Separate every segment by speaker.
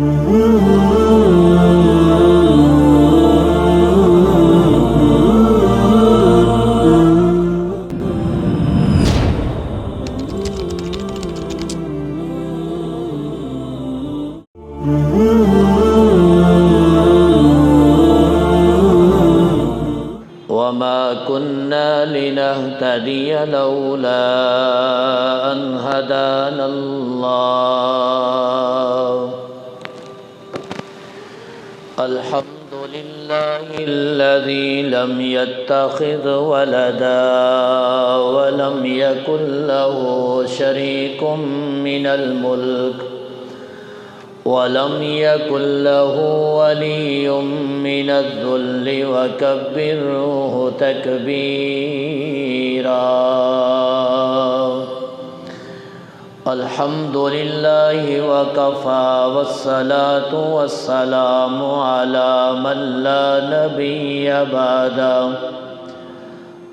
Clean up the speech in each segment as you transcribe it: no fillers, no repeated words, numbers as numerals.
Speaker 1: وما كنا لنهتدي لولا أن هدانا الله الحمد لله الذي لم يتخذ ولدا ولم يكن له شريك من الملك ولم يكن له ولي من الذل وكبره تكبيرا الحمد لله وكفى والصلاة والسلام على من لا نبي بعده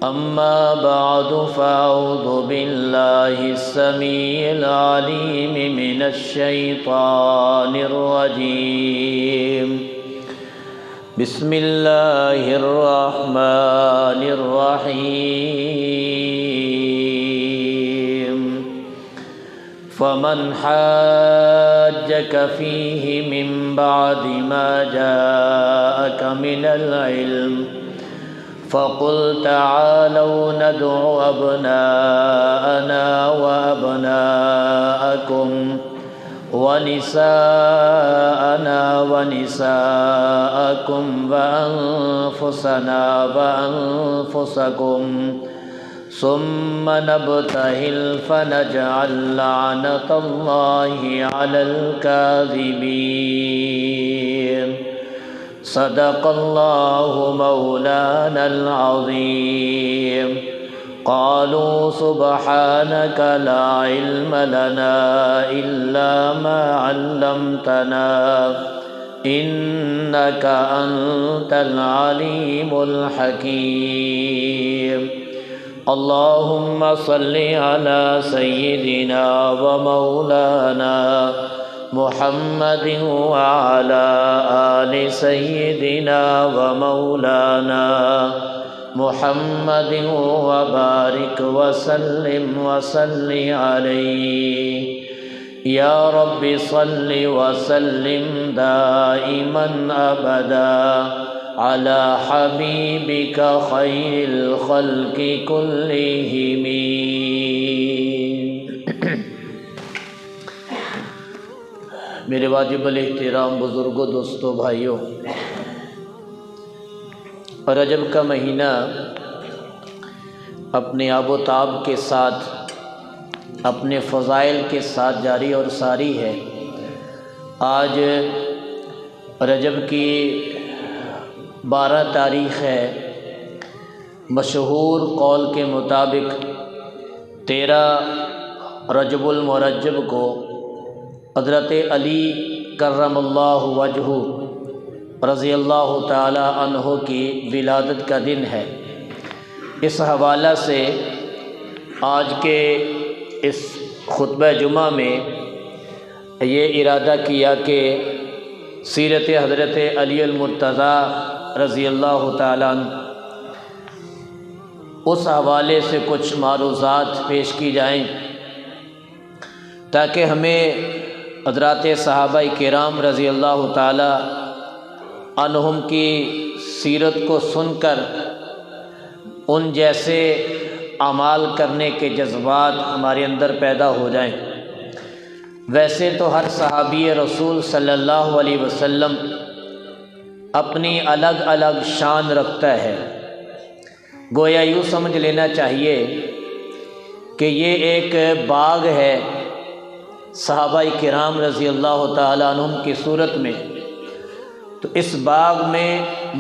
Speaker 1: أما بعد فأعوذ بالله السميع العليم من الشيطان الرجيم بسم الله الرحمن الرحيم فمن حاجك فيه من بعد ما جاءك من العلم فقل تعالوا ندع أبناءنا وأبناءكم ونساءنا ونساءكم وأنفسنا وأنفسكم ثم نبتهل فنجعل لعنة الله على الكاذبين صدق الله مولانا العظيم قالوا سبحانك لا علم لنا إلا ما علمتنا إنك أنت العليم الحكيم اللهم صل على سيدنا ومولانا محمد وعلى آل سيدنا ومولانا محمد وبارك وسلم وصل عليه يا رب صل وسلم دائما أبدا على حبيبك خير الخلق كلهم میرے واجب الاحترام بزرگوں، دوستوں، بھائیوں، رجب کا مہینہ اپنے آب و تاب کے ساتھ، اپنے فضائل کے ساتھ جاری اور ساری ہے۔ آج رجب کی 12 تاریخ ہے۔ مشہور قول کے مطابق 13 رجب المرجب کو حضرت علی کرم اللہ وجہہ رضی اللہ تعالی عنہ کی ولادت کا دن ہے۔ اس حوالہ سے آج کے اس خطبہ جمعہ میں یہ ارادہ کیا کہ سیرت حضرت علی المرتضیٰ رضی اللہ تعالی عنہ اس حوالے سے کچھ معروضات پیش کی جائیں تاکہ ہمیں حضرات صحابہ کرام رضی اللہ تعالی عنہم کی سیرت کو سن کر ان جیسے اعمال کرنے کے جذبات ہمارے اندر پیدا ہو جائیں۔ ویسے تو ہر صحابی رسول صلی اللہ علیہ وسلم اپنی الگ الگ شان رکھتا ہے۔ گویا یوں سمجھ لینا چاہیے کہ یہ ایک باغ ہے صحابہ کرام رضی اللہ تعالی عنہم کی صورت میں، تو اس باغ میں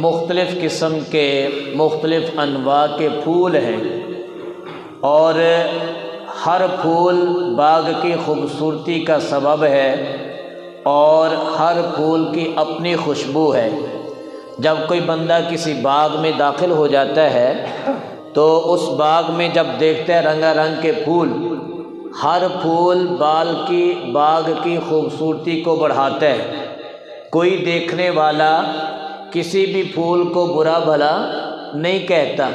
Speaker 1: مختلف قسم کے مختلف انواع کے پھول ہیں، اور ہر پھول باغ کی خوبصورتی کا سبب ہے، اور ہر پھول کی اپنی خوشبو ہے۔ جب کوئی بندہ کسی باغ میں داخل ہو جاتا ہے تو اس باغ میں جب دیکھتا ہے رنگا رنگ کے پھول، ہر پھول باغ کی خوبصورتی کو بڑھاتا ہے، کوئی دیکھنے والا کسی بھی پھول کو برا بھلا نہیں کہتا،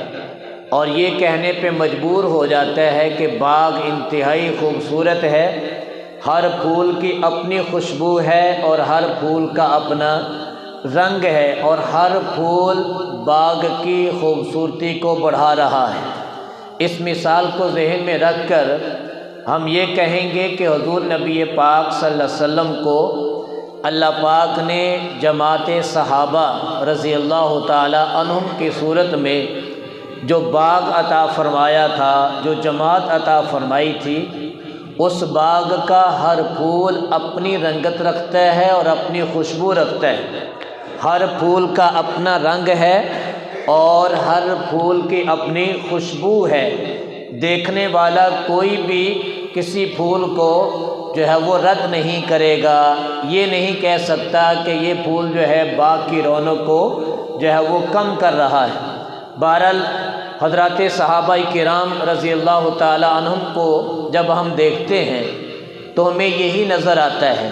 Speaker 1: اور یہ کہنے پہ مجبور ہو جاتا ہے کہ باغ انتہائی خوبصورت ہے، ہر پھول کی اپنی خوشبو ہے اور ہر پھول کا اپنا رنگ ہے، اور ہر پھول باغ کی خوبصورتی کو بڑھا رہا ہے۔ اس مثال کو ذہن میں رکھ کر ہم یہ کہیں گے کہ حضور نبی پاک صلی اللہ علیہ وسلم کو اللہ پاک نے جماعت صحابہ رضی اللہ تعالی عنہم کی صورت میں جو باغ عطا فرمایا تھا، جو جماعت عطا فرمائی تھی، اس باغ کا ہر پھول اپنی رنگت رکھتا ہے اور اپنی خوشبو رکھتا ہے۔ ہر پھول کا اپنا رنگ ہے اور ہر پھول کی اپنی خوشبو ہے۔ دیکھنے والا کوئی بھی کسی پھول کو جو ہے وہ رد نہیں کرے گا، یہ نہیں کہہ سکتا کہ یہ پھول جو ہے باغ کی رونق کو جو ہے وہ کم کر رہا ہے۔ بہرحال حضرات صحابہ کرام رضی اللہ تعالی عنہم کو جب ہم دیکھتے ہیں تو ہمیں یہی نظر آتا ہے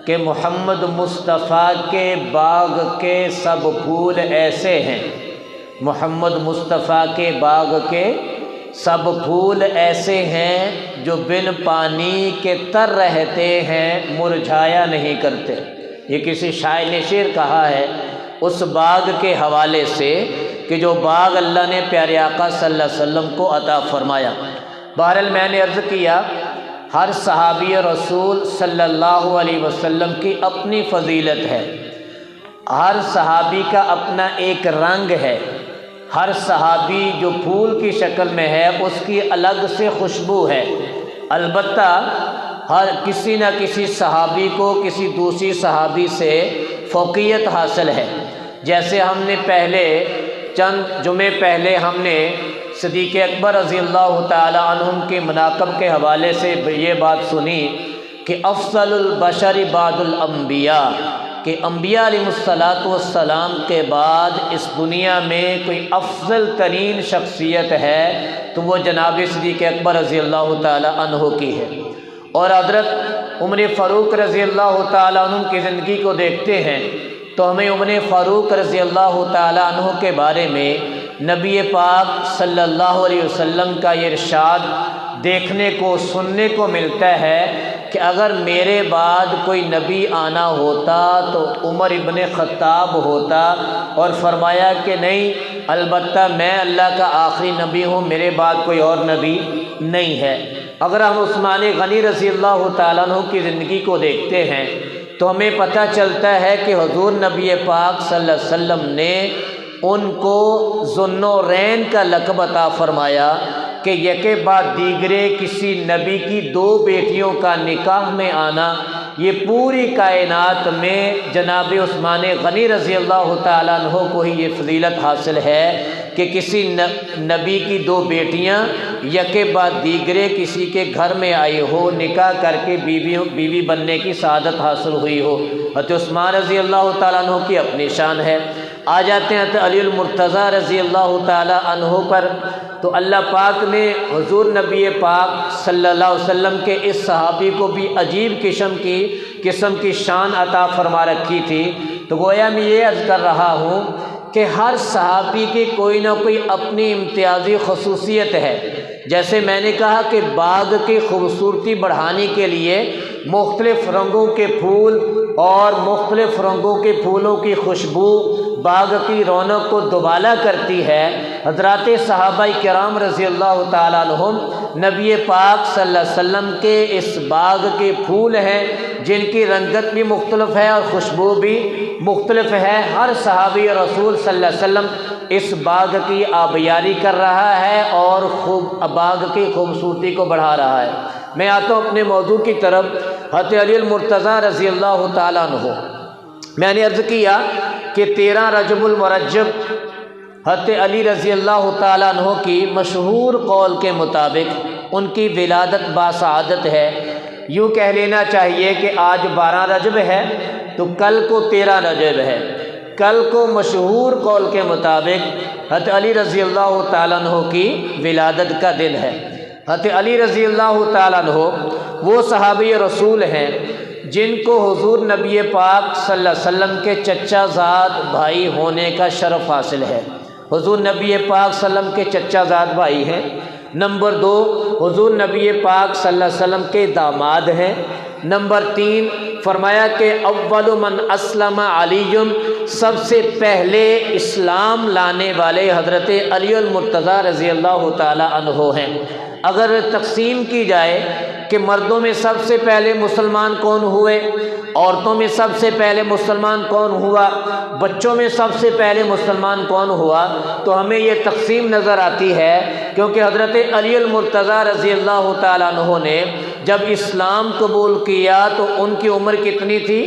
Speaker 1: کہ محمد مصطفیٰ کے باغ کے سب پھول ایسے ہیں، محمد مصطفیٰ کے باغ کے سب پھول ایسے ہیں جو بن پانی کے تر رہتے ہیں، مرجھایا نہیں کرتے۔ یہ کسی شاعر نے شعر کہا ہے اس باغ کے حوالے سے کہ جو باغ اللہ نے پیارے آقا صلی اللہ علیہ وسلم کو عطا فرمایا۔ بہرحال میں نے عرض کیا ہر صحابی رسول صلی اللہ علیہ وسلم کی اپنی فضیلت ہے، ہر صحابی کا اپنا ایک رنگ ہے، ہر صحابی جو پھول کی شکل میں ہے اس کی الگ سے خوشبو ہے۔ البتہ ہر کسی نہ کسی صحابی کو کسی دوسری صحابی سے فوقیت حاصل ہے۔ جیسے ہم نے پہلے چند جمعے پہلے ہم نے صدیق اکبر رضی اللہ تعالی عنہم کے مناقب کے حوالے سے یہ بات سنی کہ افضل البشر بعد الانبیاء، کہ انبیاء علیہ السلام کے بعد اس دنیا میں کوئی افضل ترین شخصیت ہے تو وہ جناب صدیق اکبر رضی اللہ تعالی عنہ کی ہے۔ اور حضرت عمر فاروق رضی اللہ تعالی عنہ کی زندگی کو دیکھتے ہیں تو ہمیں عمر فاروق رضی اللہ تعالی عنہ کے بارے میں نبی پاک صلی اللہ علیہ وسلم کا یہ ارشاد دیکھنے کو سننے کو ملتا ہے کہ اگر میرے بعد کوئی نبی آنا ہوتا تو عمر ابن خطاب ہوتا، اور فرمایا کہ نہیں، البتہ میں اللہ کا آخری نبی ہوں، میرے بعد کوئی اور نبی نہیں ہے۔ اگر ہم عثمان غنی رضی اللہ تعالیٰ عنہ کی زندگی کو دیکھتے ہیں تو ہمیں پتہ چلتا ہے کہ حضور نبی پاک صلی اللہ علیہ وسلم نے ان کو ذو النورین کا لقب عطا فرمایا کہ یکے بعد دیگرے کسی نبی کی دو بیٹیوں کا نکاح میں آنا، یہ پوری کائنات میں جناب عثمان غنی رضی اللہ تعالیٰ عنہ کو ہی یہ فضیلت حاصل ہے کہ کسی نبی کی دو بیٹیاں یکے بعد دیگرے کسی کے گھر میں آئی ہو، نکاح کر کے بیوی بننے کی سعادت حاصل ہوئی ہو۔ حضرت عثمان رضی اللہ تعالیٰ عنہ کی اپنی شان ہے۔ آ جاتے ہیں حضرت علی المرتضیٰ رضی اللہ تعالیٰ عنہ پر، تو اللہ پاک نے حضور نبی پاک صلی اللہ علیہ وسلم کے اس صحابی کو بھی عجیب قسم کی شان عطا فرما رکھی تھی۔ تو گویا میں یہ عرض کر رہا ہوں کہ ہر صحابی کی کوئی نہ کوئی اپنی امتیازی خصوصیت ہے۔ جیسے میں نے کہا کہ باغ کی خوبصورتی بڑھانے کے لیے مختلف رنگوں کے پھول اور مختلف رنگوں کے پھولوں کی خوشبو باغ کی رونق کو دوبالا کرتی ہے۔ حضرات صحابہ کرام رضی اللہ تعالیٰ عنہم نبی پاک صلی اللہ علیہ وسلم کے اس باغ کے پھول ہیں جن کی رنگت بھی مختلف ہے اور خوشبو بھی مختلف ہے۔ ہر صحابی رسول صلی اللہ علیہ وسلم اس باغ کی آبیاری کر رہا ہے اور باغ کی خوبصورتی کو بڑھا رہا ہے۔ میں آتا ہوں اپنے موضوع کی طرف۔ حضرت علی المرتضیٰ رضی اللہ تعالیٰ عنہ، میں نے عرض کیا کہ 13 رجب المرجب حضرت علی رضی اللہ تعالیٰ عنہ کی مشہور قول کے مطابق ان کی ولادت باسعادت ہے۔ یوں کہہ لینا چاہیے کہ آج 12 رجب ہے تو کل کو 13 رجب ہے۔ کل کو مشہور قول کے مطابق حضرت علی رضی اللہ تعالیٰ عنہ کی ولادت کا دن ہے۔ حضرت علی رضی اللہ تعالیٰ عنہ وہ صحابی رسول ہیں جن کو حضور نبی پاک صلی اللہ علیہ وسلم کے چچا زاد بھائی ہونے کا شرف حاصل ہے۔ حضور نبی پاک صلی اللہ علیہ وسلم کے چچا زاد بھائی ہیں۔ نمبر 2، حضور نبی پاک صلی اللہ علیہ وسلم کے داماد ہیں۔ نمبر 3، فرمایا کہ اول من اسلم علی، سب سے پہلے اسلام لانے والے حضرت علی المرتضیٰ رضی اللہ تعالی عنہ ہیں۔ اگر تقسیم کی جائے کہ مردوں میں سب سے پہلے مسلمان کون ہوئے، عورتوں میں سب سے پہلے مسلمان کون ہوا، بچوں میں سب سے پہلے مسلمان کون ہوا، تو ہمیں یہ تقسیم نظر آتی ہے، کیونکہ حضرت علی المرتضیٰ رضی اللہ تعالیٰ عنہ نے جب اسلام قبول کیا تو ان کی عمر کتنی تھی؟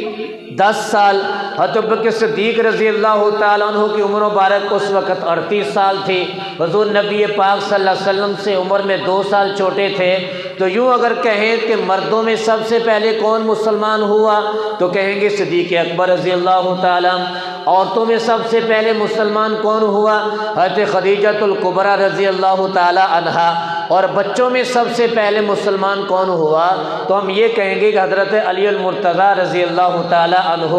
Speaker 1: 10 سال۔ حضرت ابوبکر صدیق رضی اللہ تعالیٰ عنہ کی عمر مبارک اس وقت 38 سال تھی۔ حضور نبی پاک صلی اللہ علیہ وسلم سے عمر میں 2 سال چھوٹے تھے۔ تو یوں اگر کہیں کہ مردوں میں سب سے پہلے کون مسلمان ہوا تو کہیں گے صدیق اکبر رضی اللہ تعالیٰ۔ عورتوں میں سب سے پہلے مسلمان کون ہوا؟ حضرت خدیجۃ الکبریٰ رضی اللہ تعالیٰ عنہا۔ اور بچوں میں سب سے پہلے مسلمان کون ہوا تو ہم یہ کہیں گے کہ حضرت علی المرتضیٰ رضی اللہ تعالیٰ عنہ۔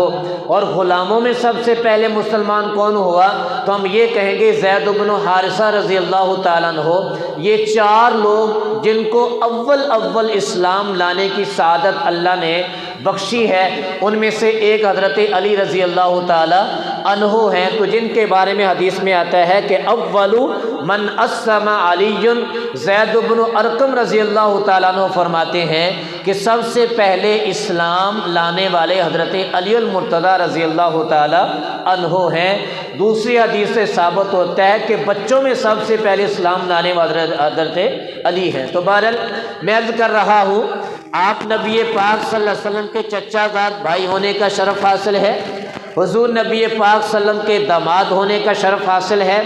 Speaker 1: اور غلاموں میں سب سے پہلے مسلمان کون ہوا تو ہم یہ کہیں گے زید بن حارثہ رضی اللہ تعالیٰ عنہ۔ یہ 4 لوگ جن کو اول اسلام لانے کی سعادت اللہ نے بخشی ہے، ان میں سے ایک حضرت علی رضی اللہ تعالی عنہ ہیں۔ تو جن کے بارے میں حدیث میں آتا ہے کہ اول من اسلم علی، زید بن ارقم رضی اللہ تعالیٰ عنہ فرماتے ہیں کہ سب سے پہلے اسلام لانے والے حضرت علی المرتضیٰ رضی اللہ تعالیٰ عنہ ہیں۔ دوسری حدیث سے ثابت ہوتا ہے کہ بچوں میں سب سے پہلے اسلام لانے والے حضرت علی ہیں۔ تو بہرحال میں عرض کر رہا ہوں، آپ نبی پاک صلی اللہ علیہ وسلم کے چچا زاد بھائی ہونے کا شرف حاصل ہے، حضور نبی پاک صلی اللہ علیہ وسلم کے داماد ہونے کا شرف حاصل ہے،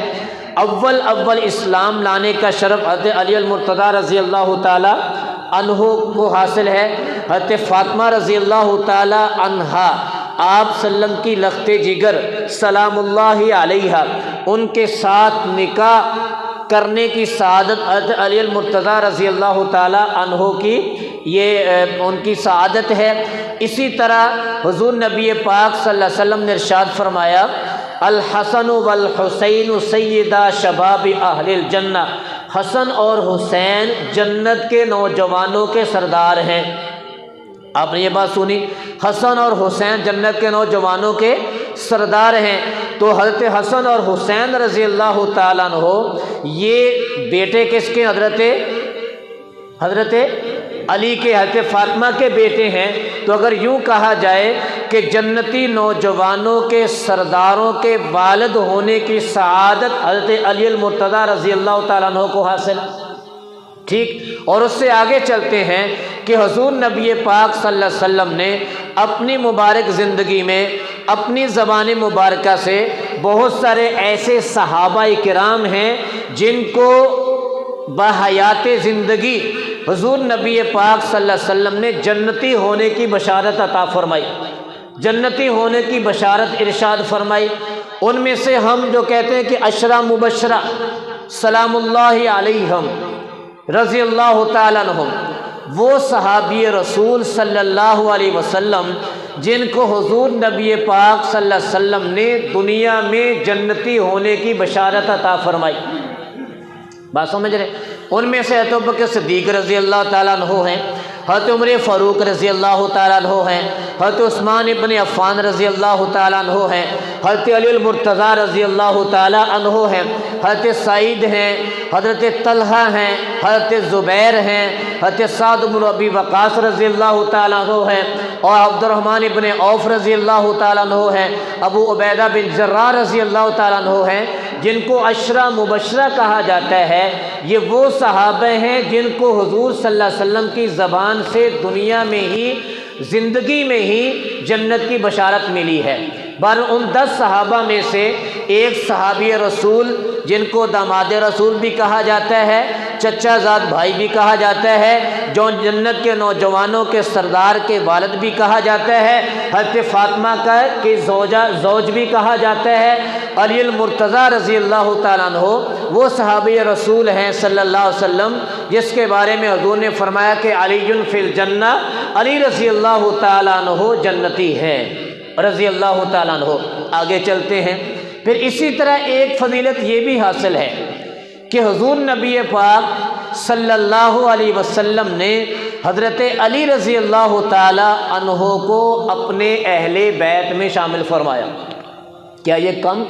Speaker 1: اول اسلام لانے کا شرف حضرت علی المرتضیٰ رضی اللہ تعالی عنہ کو حاصل ہے۔ حضرت فاطمہ رضی اللہ تعالی عنہا آپ صلی اللہ علیہ وسلم کی لخت جگر سلام اللہ علیہا، ان کے ساتھ نکاح کرنے کی سعادت حضرت علی المرتضیٰ رضی اللہ تعالی عنہ کی یہ ان کی سعادت ہے۔ اسی طرح حضور نبی پاک صلی اللہ علیہ وسلم نے ارشاد فرمایا الحسن والحسین سیدا شباب اہل الجنہ، حسن اور حسین جنت کے نوجوانوں کے سردار ہیں۔ آپ نے یہ بات سنی، حسن اور حسین جنت کے نوجوانوں کے سردار ہیں۔ تو حضرت حسن اور حسین رضی اللہ تعالیٰ عنہ یہ بیٹے کس کے؟ حضرت علی کے، حضرت فاطمہ کے بیٹے ہیں۔ تو اگر یوں کہا جائے کہ جنتی نوجوانوں کے سرداروں کے والد ہونے کی سعادت حضرت علی المرتضیٰ رضی اللہ تعالیٰ عنہ کو حاصل، ٹھیک۔ اور اس سے آگے چلتے ہیں کہ حضور نبی پاک صلی اللہ علیہ وسلم نے اپنی مبارک زندگی میں اپنی زبان مبارکہ سے بہت سارے ایسے صحابہ کرام ہیں جن کو بحیات زندگی حضور نبی پاک صلی اللہ علیہ وسلم نے جنتی ہونے کی بشارت عطا فرمائی، جنتی ہونے کی بشارت ارشاد فرمائی۔ ان میں سے ہم جو کہتے ہیں کہ عشرہ مبشرہ سلام اللہ علیہم رضی اللہ تعالیٰ عنہم، وہ صحابی رسول صلی اللہ علیہ وسلم جن کو حضور نبی پاک صلی اللہ علیہ وسلم نے دنیا میں جنتی ہونے کی بشارت عطا فرمائی۔ بات سمجھ رہے؟ ان میں سے حضرت ابوبکر صدیق رضی اللہ تعالیٰ عنہ ہیں، حضرت عمر فاروق رضی اللہ تعالیٰ عنہ ہیں، حضرت عثمان ابن عفان رضی اللہ تعالیٰ عنہ ہیں، حضرت علی المرتضیٰ رضی اللہ تعالیٰ عنہ ہیں، حضرت سعید ہیں، حضرت طلحہ ہیں، حضرت زبیر ہیں، حضرت سعد بن ابی وقاص رضی اللہ تعالیٰ عنہ ہیں، اور عبد الرحمن ابن عوف رضی اللہ تعالیٰ عنہ ہیں، ابو عبیدہ بن جراح رضی اللہ تعالیٰ عنہ ہیں، جن کو عشرہ مبشرہ کہا جاتا ہے۔ یہ وہ صحابہ ہیں جن کو حضور صلی اللہ علیہ وسلم کی زبان سے دنیا میں ہی، زندگی میں ہی جنت کی بشارت ملی ہے۔ بر ان 10 صحابہ میں سے ایک صحابی رسول جن کو داماد رسول بھی کہا جاتا ہے، چچا زاد بھائی بھی کہا جاتا ہے، جو جنت کے نوجوانوں کے سردار کے والد بھی کہا جاتا ہے، حضرت فاطمہ کا کہ زوج بھی کہا جاتا ہے، علی المرتضیٰ رضی اللہ تعالیٰ عنہ وہ صحابی رسول ہیں صلی اللہ علیہ وسلم جس کے بارے میں حضور نے فرمایا کہ علی فی الجنہ، علی رضی اللہ تعالیٰ عنہ جنتی ہے رضی اللہ تعالیٰ عنہ۔ آگے چلتے ہیں، پھر اسی طرح ایک فضیلت یہ بھی حاصل ہے کہ حضور نبی پاک صلی اللہ علیہ وسلم نے حضرت علی رضی اللہ تعالیٰ عنہ کو اپنے اہل بیت میں شامل فرمایا۔ کیا یہ کم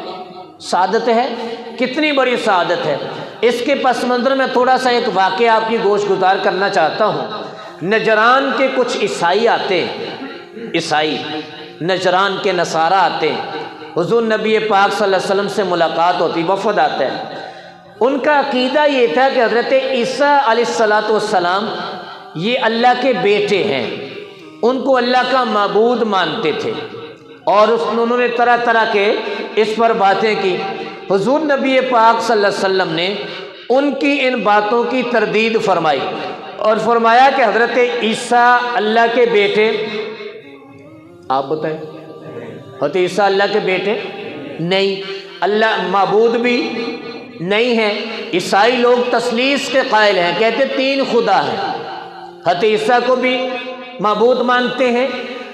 Speaker 1: سعادت ہے؟ کتنی بڑی سعادت ہے۔ اس کے پس منظر میں تھوڑا سا ایک واقعہ آپ کی گوش گزار کرنا چاہتا ہوں۔ نجران کے کچھ عیسائی آتے ہیں، عیسائی نجران کے نصارہ آتے ہیں، حضور نبی پاک صلی اللہ علیہ وسلم سے ملاقات ہوتی، وفد آتا ہے۔ ان کا عقیدہ یہ تھا کہ حضرت عیسیٰ علیہ السلام یہ اللہ کے بیٹے ہیں، ان کو اللہ کا معبود مانتے تھے، اور انہوں نے طرح طرح کے اس پر باتیں کی۔ حضور نبی پاک صلی اللہ علیہ وسلم نے ان کی ان باتوں کی تردید فرمائی اور فرمایا کہ حضرت عیسیٰ اللہ کے بیٹے، آپ بتائیں حضرت عیسیٰ اللہ کے بیٹے نہیں، اللہ معبود بھی نہیں ہے۔ عیسائی لوگ تثلیث کے قائل ہیں، کہتے تین خدا ہیں، حضرت عیسیٰ کو بھی معبود مانتے ہیں،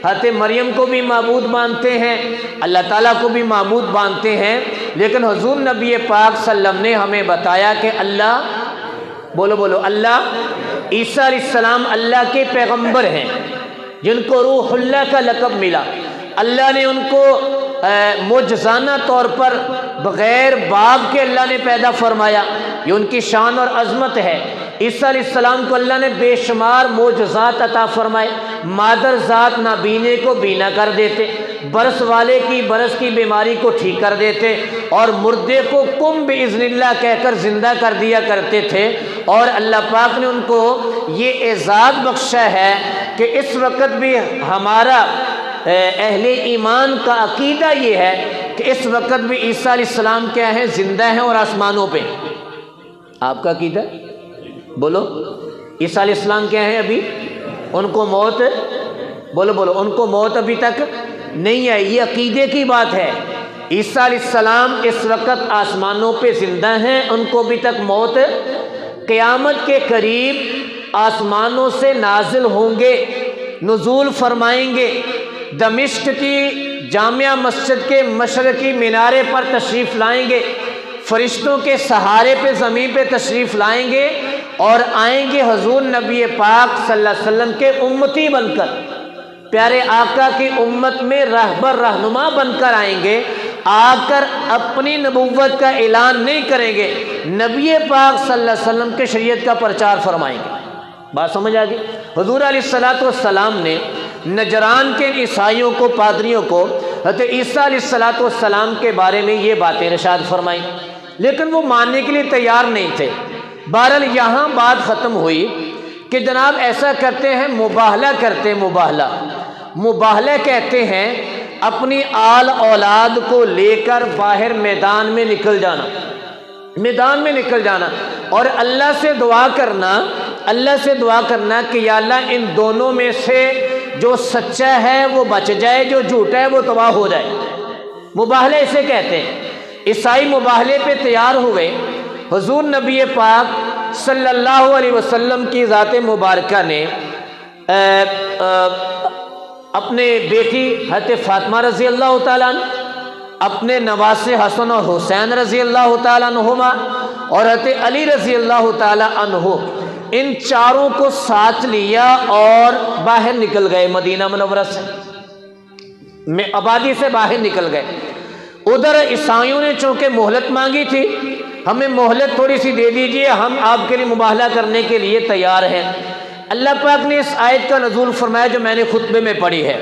Speaker 1: حضرت مریم کو بھی معبود مانتے ہیں، اللہ تعالیٰ کو بھی معبود مانتے ہیں، لیکن حضور نبی پاک صلی اللہ علیہ وسلم نے ہمیں بتایا کہ اللہ، بولو اللہ، عیسیٰ علیہ السلام اللہ کے پیغمبر ہیں جن کو روح اللہ کا لقب ملا۔ اللہ نے ان کو معجزانہ طور پر بغیر باپ کے اللہ نے پیدا فرمایا، یہ ان کی شان اور عظمت ہے۔ عیسیٰ علیہ السلام کو اللہ نے بے شمار معجزات عطا فرمائے، مادر ذات نابینے کو بینا کر دیتے، برس والے کی برس کی بیماری کو ٹھیک کر دیتے، اور مردے کو قم باذن اللہ کہہ کر زندہ کر دیا کرتے تھے۔ اور اللہ پاک نے ان کو یہ اعزاز بخشا ہے کہ اس وقت بھی ہمارا اہل ایمان کا عقیدہ یہ ہے کہ اس وقت بھی عیسیٰ علیہ السلام کیا ہیں؟ زندہ ہیں اور آسمانوں پہ۔ آپ کا عقیدہ بولو، عیسیٰ علیہ السلام کیا ہیں؟ ابھی ان کو موت، بولو ان کو موت ابھی تک نہیں ہے، یہ عقیدے کی بات ہے۔ عیسیٰ علیہ السلام اس وقت آسمانوں پہ زندہ ہیں، ان کو ابھی تک موت، قیامت کے قریب آسمانوں سے نازل ہوں گے، نزول فرمائیں گے، دمشق کی جامع مسجد کے مشرقی مینارے پر تشریف لائیں گے، فرشتوں کے سہارے پہ زمین پہ تشریف لائیں گے، اور آئیں گے حضور نبی پاک صلی اللہ علیہ وسلم کے امتی بن کر، پیارے آقا کی امت میں رہبر رہنما بن کر آئیں گے۔ آ کر اپنی نبوت کا اعلان نہیں کریں گے، نبی پاک صلی اللہ علیہ وسلم کے شریعت کا پرچار فرمائیں گے۔ بات سمجھ آ گئی؟ حضور علیہ السلام نے نجران کے عیسائیوں کو، پادریوں کو حضرت عیسیٰ علیہ السلام کے بارے میں یہ باتیں ارشاد فرمائیں، لیکن وہ ماننے کے لیے تیار نہیں تھے۔ بہرحال یہاں بات ختم ہوئی کہ جناب ایسا کرتے ہیں، مباہلہ کرتے ہیں، مباہلہ کہتے ہیں اپنی آل اولاد کو لے کر باہر میدان میں نکل جانا اور اللہ سے دعا کرنا کہ یا اللہ ان دونوں میں سے جو سچا ہے وہ بچ جائے، جو جھوٹا ہے وہ تباہ ہو جائے۔ مباہلہ اسے کہتے ہیں۔ عیسائی مباہلے پہ تیار ہوئے۔ حضور نبی پاک صلی اللہ علیہ وسلم کی ذات مبارکہ نے اپنے بیٹی حضرت فاطمہ رضی اللہ تعالیٰ عنہ، اپنے نواسے حسن اور حسین رضی اللہ تعالیٰ عنہما، اور حضرت علی رضی اللہ تعالیٰ عنہ، ان چاروں کو ساتھ لیا اور باہر نکل گئے، مدینہ منورہ سے آبادی سے باہر نکل گئے۔ ادھر عیسائیوں نے چونکہ مہلت مانگی تھی، ہمیں مہلت تھوڑی سی دے دیجئے، ہم آپ کے لیے مباہلہ کرنے کے لیے تیار ہیں۔ اللہ پاک نے اس آیت کا نزول فرمایا جو میں نے خطبے میں پڑھی ہے،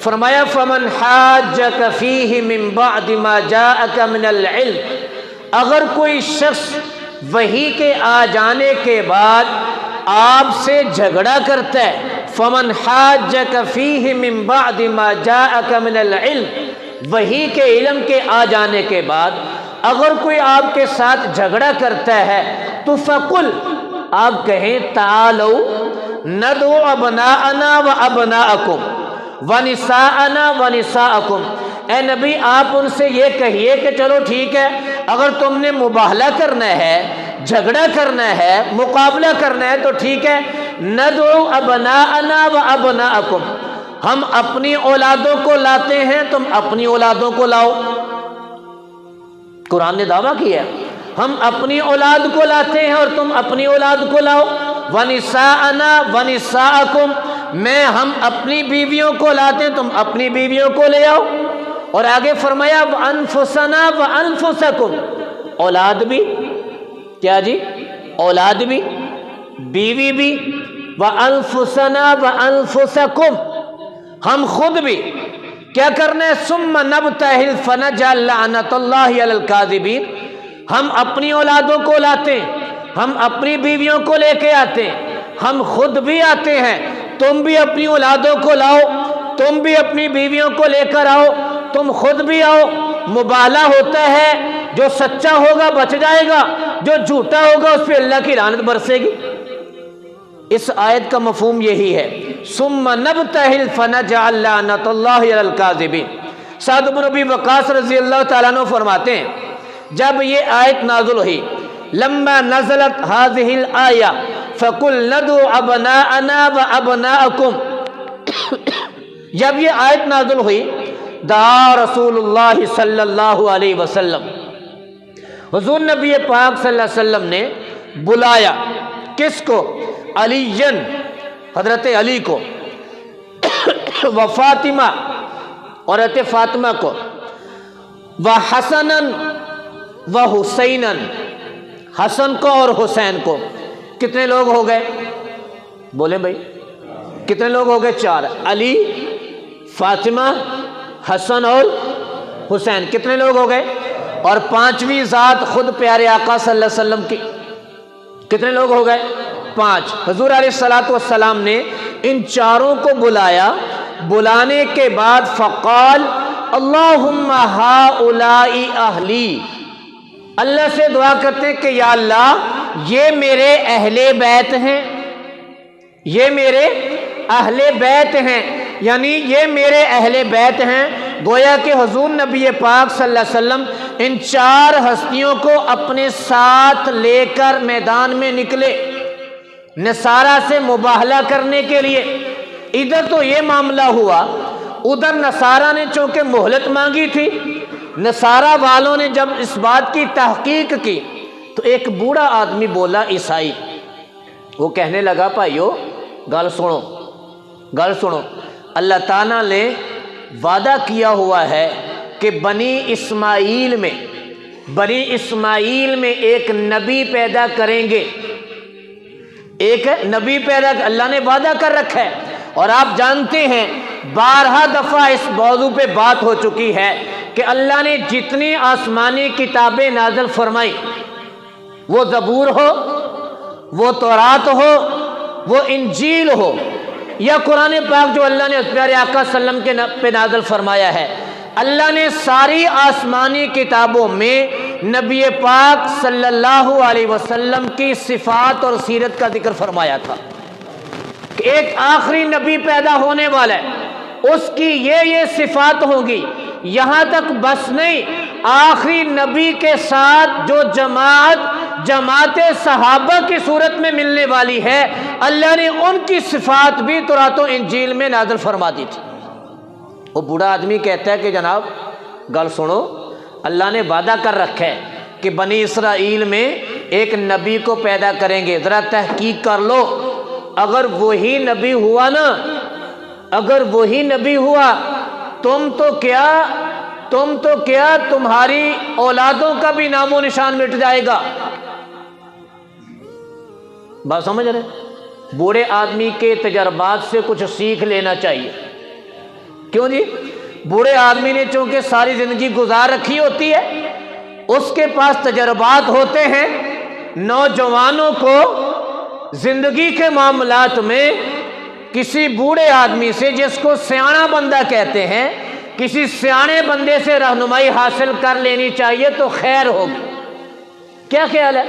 Speaker 1: فرمایا فَمَنْ حَاجَّكَ فِيهِ مِنْ بَعْدِ مَا جَاءَكَ مِنَ الْعِلْمِ، اگر کوئی شخص وحی کے آ جانے کے بعد آپ سے جھگڑا کرتا ہے، فَمَنْ حَاجَّكَ فِيهِ مِنْ بَعْدِ مَا جَاءَكَ مِنَ الْعِلْمِ، وحی کے علم کے آ جانے کے بعد اگر کوئی آپ کے ساتھ جھگڑا کرتا ہے تو فَقُلْ، آپ کہیں تعالوا ندعو ابناءنا و ابناءکم ونساءنا و نساءکم، اے نبی آپ ان سے یہ کہیے کہ چلو ٹھیک ہے، اگر تم نے مباہلہ کرنا ہے، جھگڑا کرنا ہے، مقابلہ کرنا ہے تو ٹھیک ہے، ندعو ابناءنا و ابناءکم، ہم اپنی اولادوں کو لاتے ہیں، تم اپنی اولادوں کو لاؤ۔ قرآن نے دعویٰ کیا ہے ہم اپنی اولاد کو لاتے ہیں اور تم اپنی اولاد کو لاؤ۔ وَنِسَاءَنَا وَنِسَاءَكُمْ، ہم اپنی بیویوں کو لاتے ہیں، تم اپنی بیویوں کو لے آؤ۔ اور آگے فرمایا وَأَنفُسَنَا وَأَنفُسَكُمْ، اولاد بھی، کیا جی؟ اولاد بھی، بیوی بھی، وَأَنفُسَنَا وَأَنفُسَكُمْ، ہم خود بھی کیا کرنا ہے؟ ثُمَّ نَبْتَهِلْ فَنَجْعَلْ لَعْنَةَ اللَّهِ عَلَى الْكَاذِبِينَ، ہم اپنی اولادوں کو لاتے ہیں، ہم اپنی بیویوں کو لے کے آتے ہیں، ہم خود بھی آتے ہیں، تم بھی اپنی اولادوں کو لاؤ، تم بھی اپنی بیویوں کو لے کر آؤ، تم خود بھی آؤ۔ مبالغہ ہوتا ہے، جو سچا ہوگا بچ جائے گا، جو جھوٹا ہوگا اس پہ اللہ کی لعنت برسے گی۔ اس آیت کا مفہوم یہی ہے، ثم نبتہل فنجعل لعنۃ اللہ علی الکاذبین۔ سعد بن ابی وقاص رضی اللہ تعالیٰ عنہ فرماتے ہیں جب یہ آیت نازل ہوئی، لما نزلت هذه الآیہ فقل ندعو ابناءنا وابناءکم، جب یہ آیت نازل ہوئی، دعا رسول اللہ صلی اللہ علیہ وسلم، حضور نبی پاک صلی اللہ علیہ وسلم نے بلایا کس کو؟ علی، حضرت علی کو، و فاطمہ، اور حضرت فاطمہ کو، و حسنن و حسینن، حسن کو اور حسین کو۔ کتنے لوگ ہو گئے؟ بولیں بھائی، کتنے لوگ ہو گئے؟ 4، علی، فاطمہ، حسن اور حسین، کتنے لوگ ہو گئے؟ اور 5ویں ذات خود پیارے آقا صلی اللہ علیہ وسلم کی، کتنے لوگ ہو گئے؟ 5۔ حضور علیہ الصلوۃ والسلام نے ان 4 کو بلایا، بلانے کے بعد فقال اللہم ہؤلاء اہلی، اللہ سے دعا کرتے ہیں کہ یا اللہ یہ میرے اہل بیت ہیں، یہ میرے اہل بیت ہیں، یعنی یہ میرے اہل بیت ہیں۔ گویا کہ حضور نبی پاک صلی اللہ علیہ وسلم ان 4 ہستیوں کو اپنے ساتھ لے کر میدان میں نکلے نصارہ سے مباہلہ کرنے کے لیے۔ ادھر تو یہ معاملہ ہوا، ادھر نصارہ نے چونکہ مہلت مانگی تھی، نصارہ والوں نے جب اس بات کی تحقیق کی تو ایک بوڑھا آدمی بولا، عیسائی، وہ کہنے لگا بھائیو گل سنو، گل سنو، اللہ تعالیٰ نے وعدہ کیا ہوا ہے کہ بنی اسماعیل میں ایک نبی پیدا کریں گے، ایک نبی پیدا، اللہ نے وعدہ کر رکھا ہے۔ اور آپ جانتے ہیں 12 دفعہ اس موضوع پہ بات ہو چکی ہے کہ اللہ نے جتنی آسمانی کتابیں نازل فرمائی، وہ زبور ہو، وہ تورات ہو، وہ انجیل ہو، یا قرآن پاک جو اللہ نے پیارے آقا صلی اللہ علیہ وسلم پہ نازل فرمایا ہے، اللہ نے ساری آسمانی کتابوں میں نبی پاک صلی اللہ علیہ وسلم کی صفات اور سیرت کا ذکر فرمایا تھا کہ ایک آخری نبی پیدا ہونے والا ہے، اس کی یہ صفات ہوں گی۔ یہاں تک بس نہیں، آخری نبی کے ساتھ جو جماعت صحابہ کی صورت میں ملنے والی ہے، اللہ نے ان کی صفات بھی تورات و انجیل میں نازل فرما دی تھی۔ وہ بوڑھا آدمی کہتا ہے کہ جناب گل سنو، اللہ نے وعدہ کر رکھا ہے کہ بنی اسرائیل میں ایک نبی کو پیدا کریں گے، ذرا تحقیق کر لو، اگر وہی نبی ہوا نا، اگر وہی نبی ہوا، تم تو کیا تمہاری اولادوں کا بھی نام و نشان مٹ جائے گا۔ بات سمجھ رہے؟ بوڑھے آدمی کے تجربات سے کچھ سیکھ لینا چاہیے۔ کیوں جی؟ بوڑھے آدمی نے چونکہ ساری زندگی گزار رکھی ہوتی ہے، اس کے پاس تجربات ہوتے ہیں۔ نوجوانوں کو زندگی کے معاملات میں کسی بوڑھے آدمی سے، جس کو سیاںا بندہ کہتے ہیں، کسی سیانے بندے سے رہنمائی حاصل کر لینی چاہیے تو خیر ہوگی۔ کیا خیال ہے؟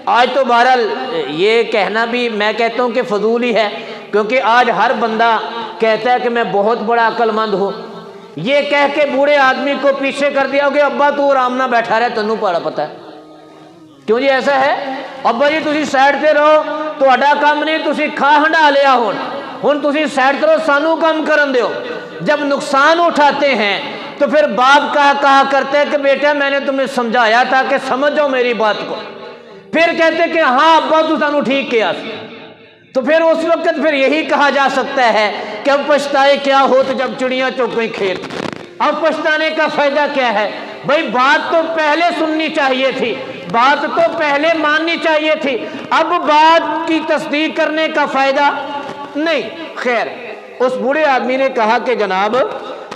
Speaker 1: آج تو بہرحال یہ کہنا بھی میں کہتا ہوں کہ فضول ہی ہے، کیونکہ آج ہر بندہ کہتا ہے کہ میں بہت بڑا عقل مند ہوں۔ یہ کہہ کے بوڑھے آدمی کو پیچھے کر دیا کہ ابا تو آرام نہ بیٹھا رہے، تنوں پڑا پتہ ہے۔ کیوں جی ایسا ہے؟ ابا جی تسی سائڈ تے رہو، تہاڈا کام نہیں، تسی کھا ہنڈا لیا ہن تسی سائڈ تے رہو، سانو کام کرن دیو۔ جب نقصان اٹھاتے ہیں تو پھر باپ کہا کرتے ہیں کہ بیٹا میں نے تمہیں سمجھایا تھا کہ سمجھو میری بات کو، پھر کہتے کہ ہاں ابا تو سانو ٹھیک کیا، تو پھر اس وقت پھر یہی کہا جا سکتا ہے کہ اب پچھتائے کیا ہو تو جب چڑیاں چگ گئی کھیت، اب پچھتانے کا فائدہ کیا ہے؟ بھائی بات تو پہلے سننی چاہیے تھی، بات تو پہلے ماننی چاہیے تھی، اب بات کی تصدیق کرنے کا فائدہ نہیں۔ خیر، اس بوڑھے آدمی نے کہا کہ جناب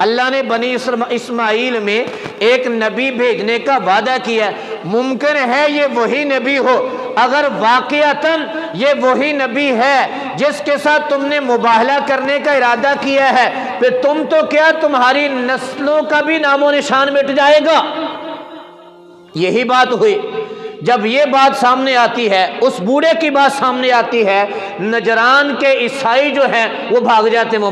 Speaker 1: اللہ نے بنی اسماعیل میں ایک نبی بھیجنے کا وعدہ کیا، ممکن ہے یہ وہی نبی ہو، اگر واقعتاً یہ وہی نبی ہے جس کے ساتھ تم نے مباہلہ کرنے کا ارادہ کیا ہے، پھر تم تو کیا تمہاری نسلوں کا بھی نام و نشان مٹ جائے گا۔ یہی بات ہوئی۔ جب یہ بات سامنے آتی ہے، اس بوڑھے کی بات سامنے آتی ہے، نجران کے عیسائی جو ہیں وہ بھاگ جاتے ہیں،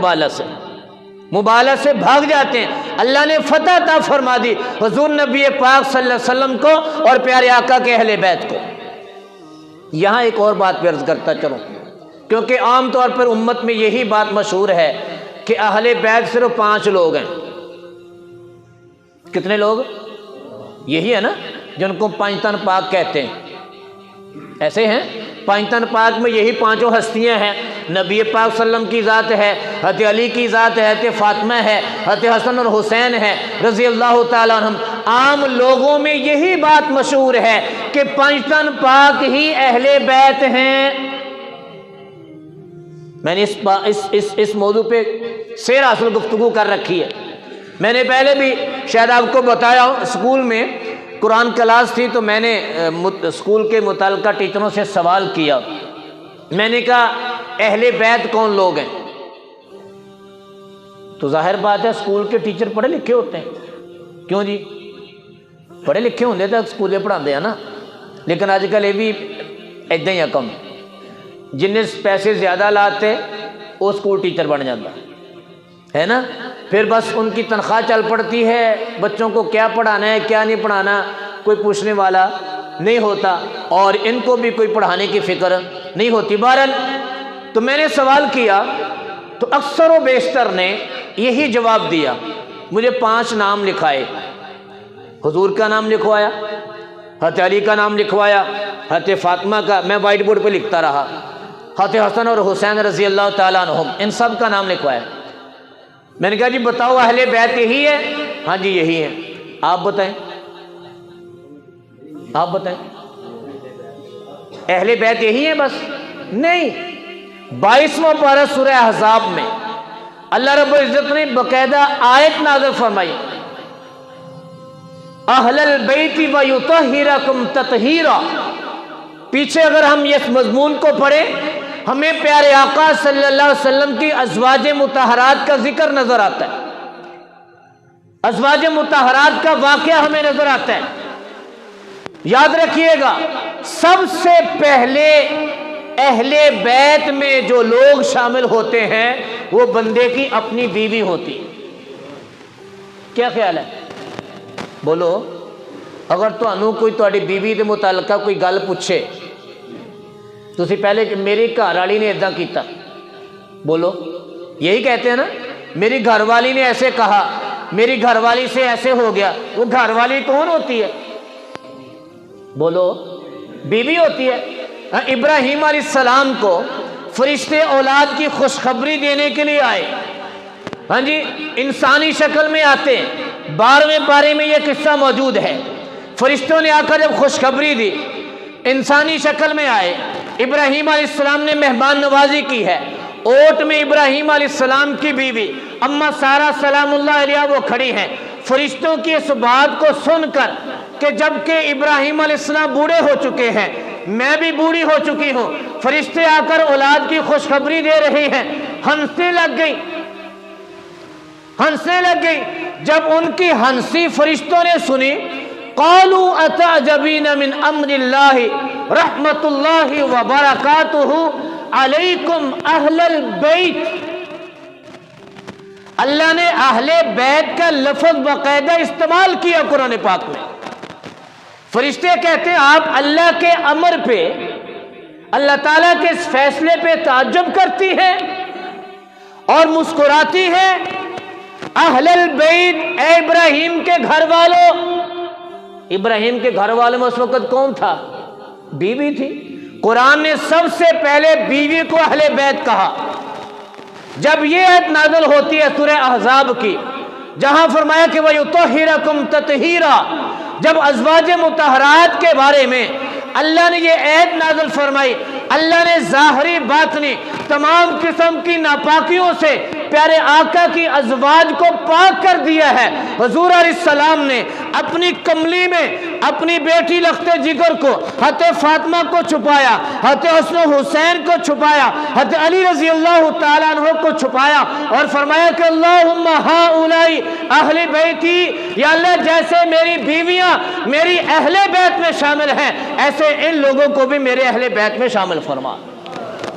Speaker 1: مبالغہ سے بھاگ جاتے ہیں۔ اللہ نے فتح عطا فرما دی حضور نبی پاک صلی اللہ علیہ وسلم کو اور پیارے آقا کے اہل بیت کو۔ یہاں ایک اور بات پہ عرض کرتا چلوں، کیونکہ عام طور پر امت میں یہی بات مشہور ہے کہ اہل بیت صرف 5 لوگ ہیں۔ کتنے لوگ؟ یہی ہے نا جن کو 5 تن پاک کہتے ہیں، ایسے ہیں 5 تن پاک میں یہی 5 ہستیاں ہیں، نبی پاک صلی اللہ علیہ وسلم کی ذات ہے، حضرت علی کی ذات ہے، حضرت فاطمہ ہے، حضرت حسن اور حسین ہے رضی اللہ تعالیٰ عنہم۔ عام لوگوں میں یہی بات مشہور ہے کہ 5 تن پاک ہی اہل بیت ہیں۔ میں نے اس موضوع پہ سیر حاصل گفتگو کر رکھی ہے، میں نے پہلے بھی شاید آپ کو بتایا ہوں، اسکول میں قرآن کلاس تھی تو میں نے اسکول کے متعلقہ ٹیچروں سے سوال کیا، میں نے کہا اہل بیت کون لوگ ہیں؟ تو ظاہر بات ہے اسکول کے ٹیچر پڑھے لکھے ہوتے ہیں، کیوں جی؟ پڑھے لکھے ہوندے تو اسکولے پڑھاندے ہیں نا، لیکن آج کل یہ بھی ایدہ ہی کم، جن نے پیسے زیادہ لاتے وہ اسکول ٹیچر بن جاتا ہے نا، پھر بس ان کی تنخواہ چل پڑتی ہے، بچوں کو کیا پڑھانا ہے کیا نہیں پڑھانا کوئی پوچھنے والا نہیں ہوتا، اور ان کو بھی کوئی پڑھانے کی فکر نہیں ہوتی۔ بہرحال تو میں نے سوال کیا تو اکثر و بیشتر نے یہی جواب دیا، مجھے 5 نام لکھائے، حضور کا نام لکھوایا، حضرت علی کا نام لکھوایا، حضرت فاطمہ کا، میں وائٹ بورڈ پہ لکھتا رہا، حضرت حسن اور حسین رضی اللہ تعالیٰ عنہم، ان سب کا نام لکھوایا۔ میں نے کہا جی بتاؤ اہل بیت یہی ہے؟ ہاں جی یہی ہے۔ آپ بتائیں، آپ بتائیں اہل بیت یہی ہے بس؟ نہیں، 22واں پارہ سورہ احزاب میں اللہ رب العزت نے باقاعدہ آیت نازل فرمائی، اہل البیت ویطہرکم تطہیرا۔ پیچھے اگر ہم اس مضمون کو پڑھیں ہمیں پیارے آقا صلی اللہ علیہ وسلم کی ازواج مطہرات کا ذکر نظر آتا ہے، ازواج مطہرات کا واقعہ ہمیں نظر آتا ہے۔ یاد رکھیے گا سب سے پہلے اہل بیت میں جو لوگ شامل ہوتے ہیں وہ بندے کی اپنی بیوی ہوتی۔ کیا خیال ہے؟ بولو، اگر تانوں کوئی تہاڈی بیوی دے متعلقہ کوئی گل پوچھے تسی پہلے کہ میری گھر والی نے ایداں کیتا، بولو یہی کہتے ہیں نا، میری گھر والی نے ایسے کہا، میری گھر والی سے ایسے ہو گیا۔ وہ گھر والی کون ہوتی ہے؟ بولو، بیوی ہوتی ہے۔ ابراہیم علیہ السلام کو فرشتے اولاد کی خوشخبری دینے کے لیے آئے، ہاں جی انسانی شکل میں آتے ہیں، 12ویں پارے میں یہ قصہ موجود ہے۔ فرشتوں نے آ کر جب خوشخبری دی، انسانی شکل میں آئے، ابراہیم علیہ السلام نے مہمان نوازی کی ہے۔ اوٹ میں ابراہیم علیہ السلام کی بیوی اما سارہ سلام اللہ علیہ وہ کھڑی ہیں۔ فرشتوں کی اس بات کو سن کر کہ جبکہ ابراہیم علیہ السلام بوڑھے ہو چکے ہیں، میں بھی بوڑھی ہو چکی ہوں، فرشتے آ کر اولاد کی خوشخبری دے رہے ہیں، ہنسنے لگ گئی، ہنسنے لگ گئی۔ جب ان کی ہنسی فرشتوں نے سنی، قالوا اتعجبین من امر اللہ رحمت اللہ وبرکاتہ علیکم اہل البیت۔ اللہ نے اہل بیت کا لفظ باقاعدہ استعمال کیا قرآن پاک میں۔ فرشتے کہتے ہیں آپ اللہ کے امر پہ، اللہ تعالیٰ کے اس فیصلے پہ تعجب کرتی ہیں اور مسکراتی ہیں؟ اہل البیت، اے ابراہیم کے گھر والوں. ابراہیم کے گھر والوں میں اس وقت کون تھا؟ بیوی تھی. قرآن نے سب سے پہلے بیوی کو اہل بیت کہا. جب یہ آیت نازل ہوتی ہے سورہ احزاب کی، جہاں فرمایا کہ وَيُطَهِّرَكُمْ تَطْهِيرًا، جب ازواج مطہرات کے بارے میں اللہ نے یہ آیت نازل فرمائی، اللہ نے ظاہری باطنی تمام قسم کی ناپاکیوں سے پیارے آقا کی ازواج کو پاک کر دیا ہے. حضور علیہ السلام نے اپنی کملی میں اپنی بیٹی لخت جگر کو، حضرت فاطمہ کو چھپایا، حضرت حسن و حسین کو چھپایا، حضرت علی رضی اللہ تعالیٰ عنہ کو چھپایا، اور فرمایا کہ اللہم ہؤلاء اہل بیتی، یا اللہ جیسے میری بیویاں میری اہل بیت میں شامل ہیں، ایسے ان لوگوں کو بھی میرے اہل بیت میں شامل فرما.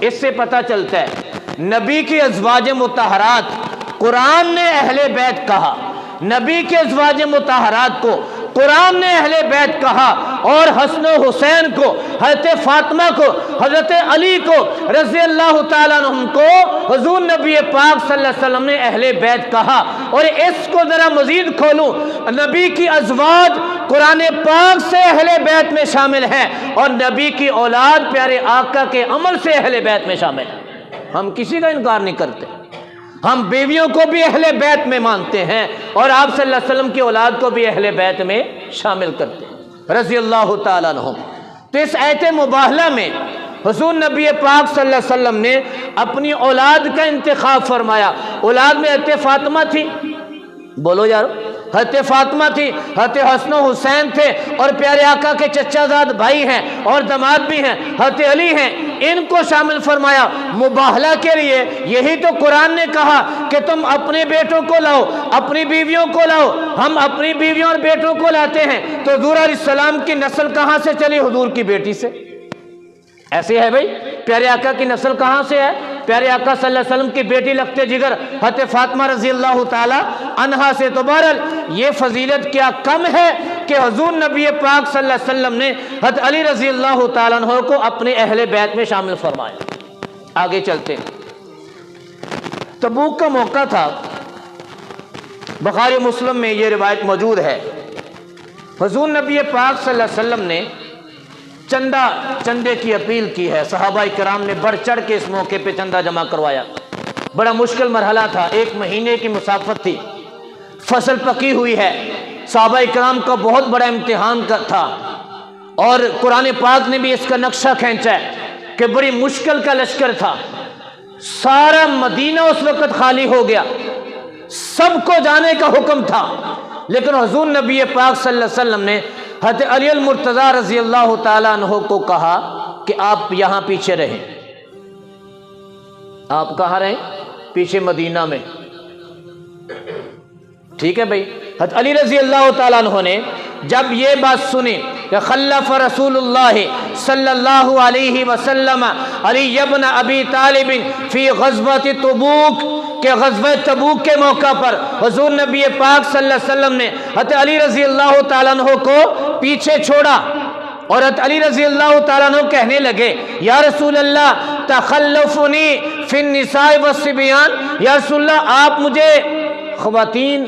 Speaker 1: اس سے پتہ چلتا ہے نبی کی ازواج مطہرات قرآن نے اہل بیت کہا، نبی کے ازواج مطہرات کو قرآن نے اہل بیت کہا، اور حسن و حسین کو، حضرت فاطمہ کو، حضرت علی کو رضی اللہ تعالیٰ عنہم کو حضور نبی پاک صلی اللہ علیہ وسلم نے اہل بیت کہا. اور اس کو ذرا مزید کھولوں، نبی کی ازواج قرآن پاک سے اہل بیت میں شامل ہیں، اور نبی کی اولاد پیارے آقا کے عمل سے اہل بیت میں شامل ہیں. ہم کسی کا انکار نہیں کرتے، ہم بیویوں کو بھی اہل بیت میں مانتے ہیں، اور آپ صلی اللہ علیہ وسلم کی اولاد کو بھی اہل بیت میں شامل کرتے ہیں رضی اللہ تعالیٰ عنہم. تو اس آیت مباہلہ میں حضور نبی پاک صلی اللہ علیہ وسلم نے اپنی اولاد کا انتخاب فرمایا. اولاد میں حضرت فاطمہ تھی، بولو یار، حضرت فاطمہ تھی، حضرت حسن و حسین تھے، اور پیارے آقا کے چچا زاد بھائی ہیں اور داماد بھی ہیں، حضرت علی ہیں، ان کو شامل فرمایا مباہلہ کے لیے. یہی تو قرآن نے کہا کہ تم اپنے بیٹوں کو لاؤ، اپنی بیویوں کو لاؤ. ہم اپنی بیویوں اور بیٹوں کو لاتے ہیں، تو حضور علیہ السلام کی نسل کہاں سے چلی؟ حضور کی بیٹی سے. ایسے ہے بھائی، پیارے آقا کی نسل کہاں سے ہے؟ پیارے آقا صلی اللہ علیہ وسلم کی بیٹی لخت جگر حضرت فاطمہ رضی اللہ تعالی عنہا سے. تو بہرحال یہ فضیلت کیا کم ہے کہ حضور نبی پاک صلی اللہ علیہ وسلم نے حضرت علی رضی اللہ تعالیٰ عنہ کو اپنے اہل بیت میں شامل فرمایا. آگے چلتے ہیں. تبوک کا موقع تھا، بخاری مسلم میں یہ روایت موجود ہے. حضور نبی پاک صلی اللہ علیہ وسلم نے چندے کی اپیل کی ہے. صحابہ کرام نے بڑھ چڑھ کے اس موقع پہ چندہ جمع کروایا. بڑا مشکل مرحلہ تھا، 1 مہینے کی مسافت تھی، فصل پکی ہوئی ہے، صحابہ کرام کا بہت بڑا امتحان تھا، اور قرآن پاک نے بھی اس کا نقشہ کھینچا ہے کہ بڑی مشکل کا لشکر تھا. سارا مدینہ اس وقت خالی ہو گیا، سب کو جانے کا حکم تھا، لیکن حضور نبی پاک صلی اللہ علیہ وسلم نے حضرت علی المرتضیٰ رضی اللہ تعالیٰ عنہ کو کہا کہ آپ یہاں پیچھے رہیں. آپ کہاں رہیں؟ پیچھے مدینہ میں. ٹھیک ہے بھائی. حضرت علی رضی اللہ تعالیٰ عنہ نے جب یہ بات سنی کہ خلف رسول اللہ صلی اللہ علیہ وسلم علی ابن ابی طالب فی غزوۃ تبوک، کہ غزوہ تبوک کے موقع پر حضور نبی پاک صلی اللہ علیہ وسلم نے حضرت علی رضی اللہ تعالیٰ عنہ کو پیچھے چھوڑا، اور حضرت علی رضی اللہ تعالیٰ عنہ کہنے لگے یا رسول اللہ تخلفنی فی النساء والصبیان، یا رسول اللہ آپ مجھے خواتین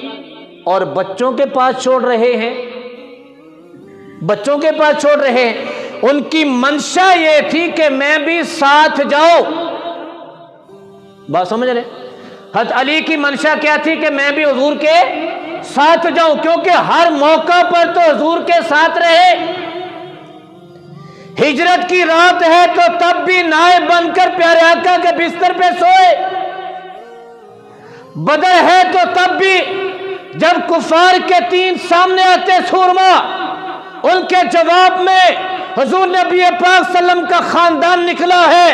Speaker 1: اور بچوں کے پاس چھوڑ رہے ہیں، بچوں کے پاس چھوڑ رہے ہیں. ان کی منشا یہ تھی کہ میں بھی ساتھ جاؤں. بات سمجھ رہے؟ حضرت علی کی منشا کیا تھی کہ میں بھی حضور کے ساتھ جاؤں، کیونکہ ہر موقع پر تو حضور کے ساتھ رہے. ہجرت کی رات ہے تو تب بھی نائب بن کر پیارے آقا کے بستر پہ سوئے. بدر ہے تو تب بھی جب کفار کے 3 سامنے آتے سورما، ان کے جواب میں حضور نبی پاک صلی اللہ علیہ وسلم کا خاندان نکلا ہے،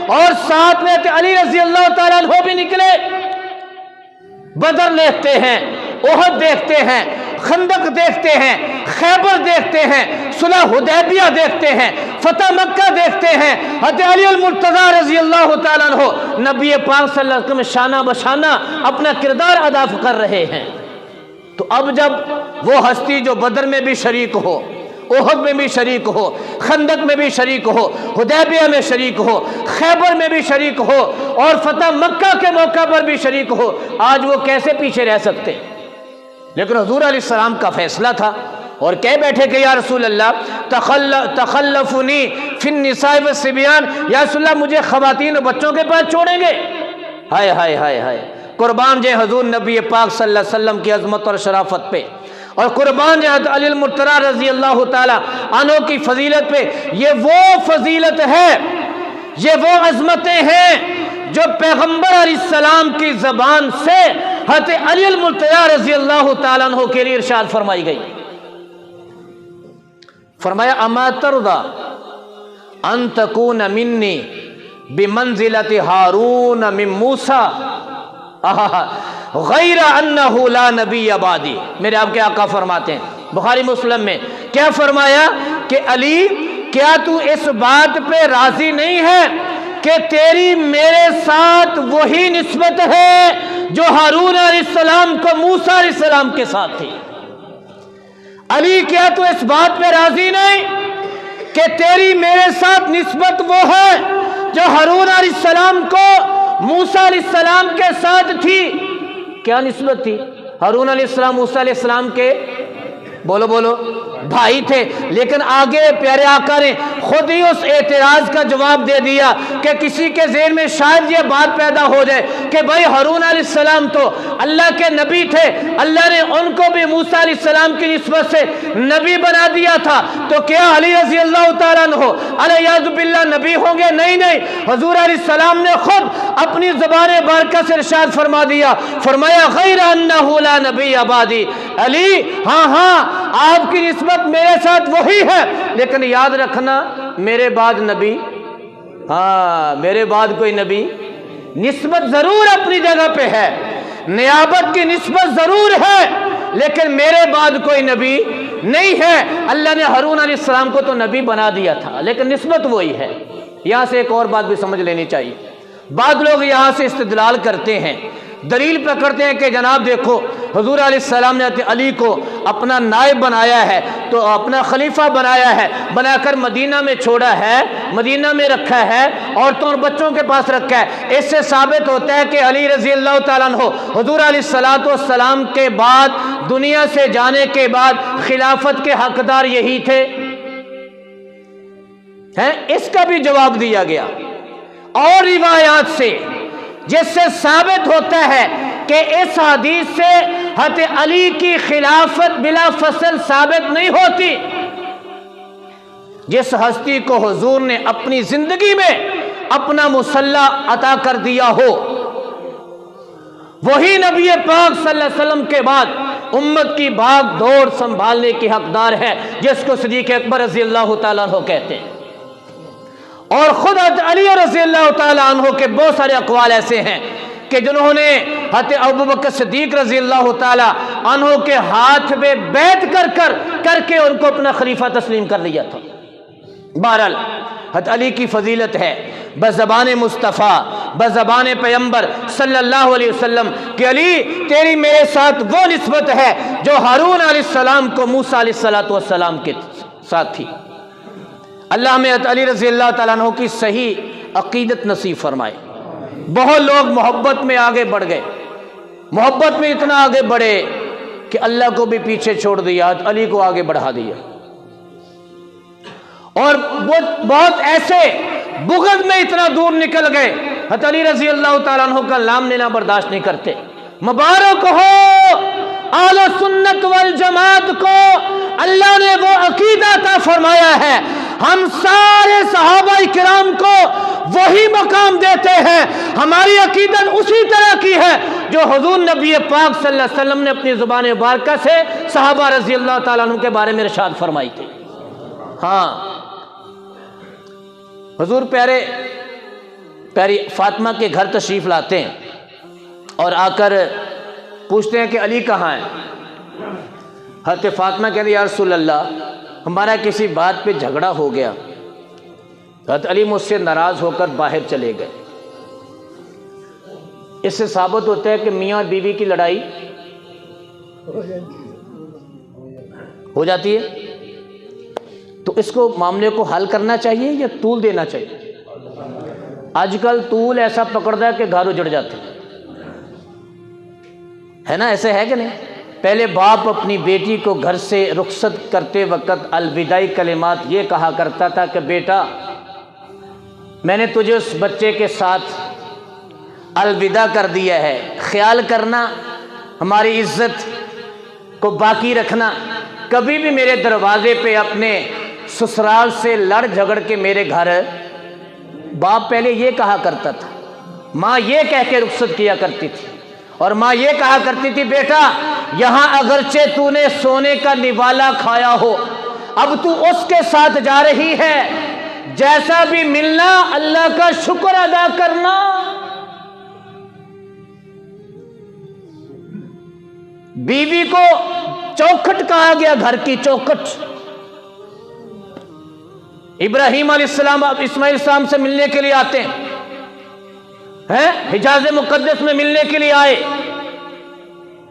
Speaker 1: اور ساتھ میں علی رضی اللہ تعالیٰ عنہ بھی نکلے. بدر دیکھتے ہیں، احد دیکھتے ہیں، خندق دیکھتے ہیں، خیبر دیکھتے ہیں، صلح حدیبیہ دیکھتے ہیں، فتح مکہ دیکھتے ہیں. حضرت علی المرتضیٰ رضی اللہ تعالیٰ عنہ نبی پاک صلی اللہ علیہ وسلم شانہ بشانہ اپنا کردار ادا کر رہے ہیں. تو اب جب وہ ہستی جو بدر میں بھی شریک ہو، احد میں بھی شریک ہو، خندق میں بھی شریک ہو، حدیبیہ میں شریک ہو، خیبر میں بھی شریک ہو، اور فتح مکہ کے موقع پر بھی شریک ہو، آج وہ کیسے پیچھے رہ سکتے؟ لیکن حضور علیہ السلام کا فیصلہ تھا اور کہہ بیٹھے کہ یا رسول اللہ تخلفنی فی النساء والصبیان، یا رسول اللہ مجھے خواتین اور بچوں کے پاس چھوڑیں گے؟ ہائے ہائے ہائے ہائے، قربان جائیں حضور نبی پاک صلی اللہ علیہ وسلم کی عظمت اور شرافت پہ، اور قربان جائیں حضرت علی المرتضیٰ رضی اللہ تعالی عنہ کی فضیلت پہ۔ یہ وہ فضیلت ہے، یہ وہ عظمتیں ہیں جو پیغمبر علیہ السلام کی زبان سے حضرت علی المرتضیٰ رضی اللہ تعالیٰ عنہ کے لیے ارشاد فرمائی گئی۔ فرمایا اما ترضى ان تكون مني بمنزلة ہارون من موسیٰ غیر انہ لا نبی بعدی۔ میرے آپ کے آقا فرماتے ہیں بخاری مسلم میں، کیا فرمایا کہ علی کیا تو اس بات پہ راضی نہیں ہے کہ تیری میرے ساتھ وہی نسبت ہے جو ہارون علیہ السلام کو موسیٰ علیہ السلام کے ساتھ تھی؟ علی کیا تو اس بات پہ راضی نہیں کہ تیری میرے ساتھ نسبت وہ ہے جو ہارون علیہ السلام کو موسیٰ علیہ السلام کے ساتھ تھی؟ کیا نسبت تھی؟ ہارون علیہ السلام موسیٰ علیہ السلام کے بولو بولو بھائی تھے، لیکن آگے پیارے آقا نے خود ہی اس اعتراض کا جواب دے دیا کہ کسی کے ذہن میں شاید یہ بات پیدا ہو جائے کہ بھائی ہارون علیہ السلام تو اللہ کے نبی تھے، اللہ نے ان کو بھی موسیٰ علیہ السلام کی نسبت سے نبی بنا دیا تھا، تو کیا علی رضی اللہ تعالیٰ عنہ علیہ باللہ نبی ہوں گے؟ نہیں نہیں، حضور علیہ السلام نے خود اپنی زبان بارکہ سے ارشاد فرما دیا، فرمایا غیر انہ لا نبی بعدی، علی ہاں ہاں آپ کی نسبت میرے ساتھ وہی ہے، لیکن یاد رکھنا میرے بعد نبی، ہاں میرے بعد کوئی نبی، نسبت ضرور اپنی جگہ پہ ہے، نیابت کی نسبت ضرور ہے، لیکن میرے بعد کوئی نبی نہیں ہے۔ اللہ نے ہارون علیہ السلام کو تو نبی بنا دیا تھا، لیکن نسبت وہی ہے۔ یہاں سے ایک اور بات بھی سمجھ لینی چاہیے، بعض لوگ یہاں سے استدلال کرتے ہیں، دلیل پکڑتے ہیں کہ جناب دیکھو حضور علیہ السلام نے علی کو اپنا نائب بنایا ہے، تو اپنا خلیفہ بنایا ہے، بنا کر مدینہ میں چھوڑا ہے، مدینہ میں رکھا ہے، عورتوں اور بچوں کے پاس رکھا ہے۔ اس سے ثابت ہوتا ہے کہ علی رضی اللہ تعالیٰ عنہ حضور علیہ السلام کے بعد دنیا سے جانے کے بعد خلافت کے حقدار یہی تھے، اس کا بھی جواب دیا گیا اور روایات سے، جس سے ثابت ہوتا ہے کہ اس حدیث سے حضرت علی کی خلافت بلا فصل ثابت نہیں ہوتی۔ جس ہستی کو حضور نے اپنی زندگی میں اپنا مسلح عطا کر دیا ہو، وہی نبی پاک صلی اللہ علیہ وسلم کے بعد امت کی بھاگ دوڑ سنبھالنے کی حقدار ہے، جس کو صدیق اکبر رضی اللہ تعالیٰ عنہ کہتے ہیں۔ اور خود حضرت علی رضی اللہ تعالیٰ عنہ کے بہت سارے اقوال ایسے ہیں کہ جنہوں نے حضرت ابوبکر صدیق رضی اللہ تعالیٰ عنہ کے ہاتھ میں بیعت کر کے ان کو اپنا خلیفہ تسلیم کر لیا تھا۔ بہرحال حضرت علی کی فضیلت ہے بزبان مصطفیٰ، بزبان پیغمبر صلی اللہ علیہ وسلم کہ علی تیری میرے ساتھ وہ نسبت ہے جو ہارون علیہ السلام کو موسیٰ علیہ السلام کے ساتھ تھی۔ اللہ ہمیں حضرت علی رضی اللہ تعالیٰ عنہ کی صحیح عقیدت نصیب فرمائے۔ بہت لوگ محبت میں آگے بڑھ گئے، محبت میں اتنا آگے بڑھے کہ اللہ کو بھی پیچھے چھوڑ دیا، حضرت علی کو آگے بڑھا دیا، اور بہت ایسے بغض میں اتنا دور نکل گئے، حضرت علی رضی اللہ تعالیٰ عنہ کا نام لینا برداشت نہیں کرتے۔ مبارک ہو اہل سنت والجماعت کو، اللہ نے وہ عقیدہ عطا فرمایا ہے، ہم سارے صحابہ کرام کو وہی مقام دیتے ہیں، ہماری عقیدت اسی طرح کی ہے جو حضور نبی پاک صلی اللہ علیہ وسلم نے اپنی زبان مبارکہ سے صحابہ رضی اللہ تعالیٰ عنہ کے بارے میں ارشاد فرمائی تھی۔ ہاں حضور پیاری فاطمہ کے گھر تشریف لاتے ہیں اور آ کر پوچھتے ہیں کہ علی کہاں ہے؟ حضرت فاطمہ کہتے ہیں یا رسول اللہ ہمارا کسی بات پہ جھگڑا ہو گیا، حضرت علی مجھ سے ناراض ہو کر باہر چلے گئے۔ اس سے ثابت ہوتا ہے کہ میاں اور بیوی کی لڑائی ہو جاتی ہے۔ تو اس کو معاملے کو حل کرنا چاہیے یا طول دینا چاہیے؟ آج کل طول ایسا پکڑتا ہے کہ گھر اجڑ جاتے ہے نا، ایسے ہے کہ نہیں؟ پہلے باپ اپنی بیٹی کو گھر سے رخصت کرتے وقت الوداعی کلمات یہ کہا کرتا تھا کہ بیٹا میں نے تجھے اس بچے کے ساتھ الوداع کر دیا ہے، خیال کرنا، ہماری عزت کو باقی رکھنا، کبھی بھی میرے دروازے پہ اپنے سسرال سے لڑ جھگڑ کے میرے گھر۔ باپ پہلے یہ کہا کرتا تھا، ماں یہ کہہ کے رخصت کیا کرتی تھی، اور ماں یہ کہا کرتی تھی بیٹا یہاں اگرچہ تو نے سونے کا نوالا کھایا ہو، اب تو اس کے ساتھ جا رہی ہے، جیسا بھی ملنا اللہ کا شکر ادا کرنا۔ بیوی کو چوکھٹ کہا گیا، گھر کی چوکھٹ۔ ابراہیم علیہ السلام اسماعیل السلام سے ملنے کے لیے آتے ہیں، حجاز مقدس میں ملنے کے لیے آئے،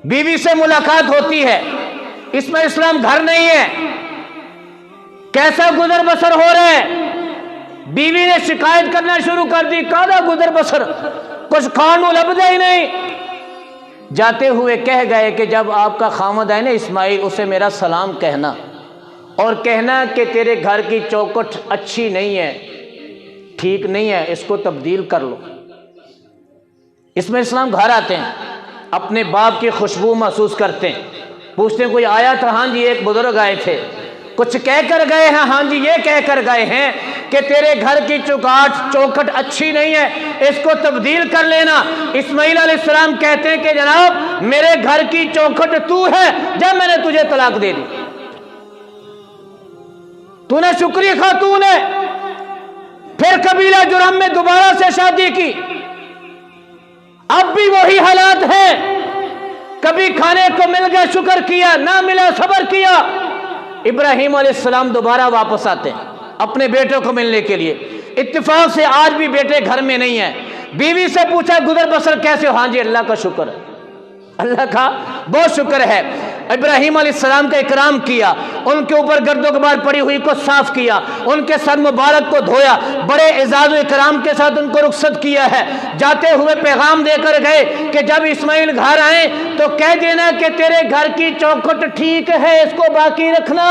Speaker 1: بیوی سے ملاقات ہوتی ہے، اسماعیل السلام گھر نہیں ہے، کیسا گزر بسر ہو رہا ہے؟ بیوی نے شکایت کرنا شروع کر دی، کادا گزر بسر، کچھ کھانو لبدے ہی نہیں۔ جاتے ہوئے کہہ گئے کہ جب آپ کا خامد ہے نا اسماعیل، اسے میرا سلام کہنا اور کہنا کہ تیرے گھر کی چوکھٹ اچھی نہیں ہے، ٹھیک نہیں ہے، اس کو تبدیل کر لو۔ اسماعیل السلام گھر آتے ہیں، اپنے باپ کی خوشبو محسوس کرتے ہیں، پوچھتے ہیں کوئی آیا تھا؟ ہاں جی ایک بزرگ آئے تھے، کچھ کہہ کر گئے ہیں؟ ہاں جی یہ کہہ کر گئے ہیں کہ تیرے گھر کی چوکھٹ اچھی نہیں ہے، اس کو تبدیل کر لینا۔ اسماعیل علیہ السلام کہتے ہیں کہ جناب میرے گھر کی چوکھٹ تو ہے، جب میں نے تجھے طلاق دے دی، تو نے شکری خاتون ہے، پھر قبیلہ جرہم میں دوبارہ سے شادی کی، اب بھی وہی حالات ہیں، کبھی کھانے کو مل گیا شکر کیا، نہ ملا صبر کیا۔ ابراہیم علیہ السلام دوبارہ واپس آتے ہیں اپنے بیٹے کو ملنے کے لیے، اتفاق سے آج بھی بیٹے گھر میں نہیں ہیں۔ بیوی سے پوچھا گزر بسر کیسے ہو؟ ہاں جی اللہ کا شکر ہے، اللہ کا بہت شکر ہے۔ ابراہیم علیہ السلام کا اکرام کیا، ان کے اوپر گرد و غبار پڑی ہوئی کو صاف کیا، ان کے سر مبارک کو دھویا، بڑے اعزاز و اکرام کے ساتھ ان کو رخصت کیا ہے۔ جاتے ہوئے پیغام دے کر گئے کہ جب اسماعیل گھر آئیں تو کہہ دینا کہ تیرے گھر کی چوکھٹ ٹھیک ہے، اس کو باقی رکھنا۔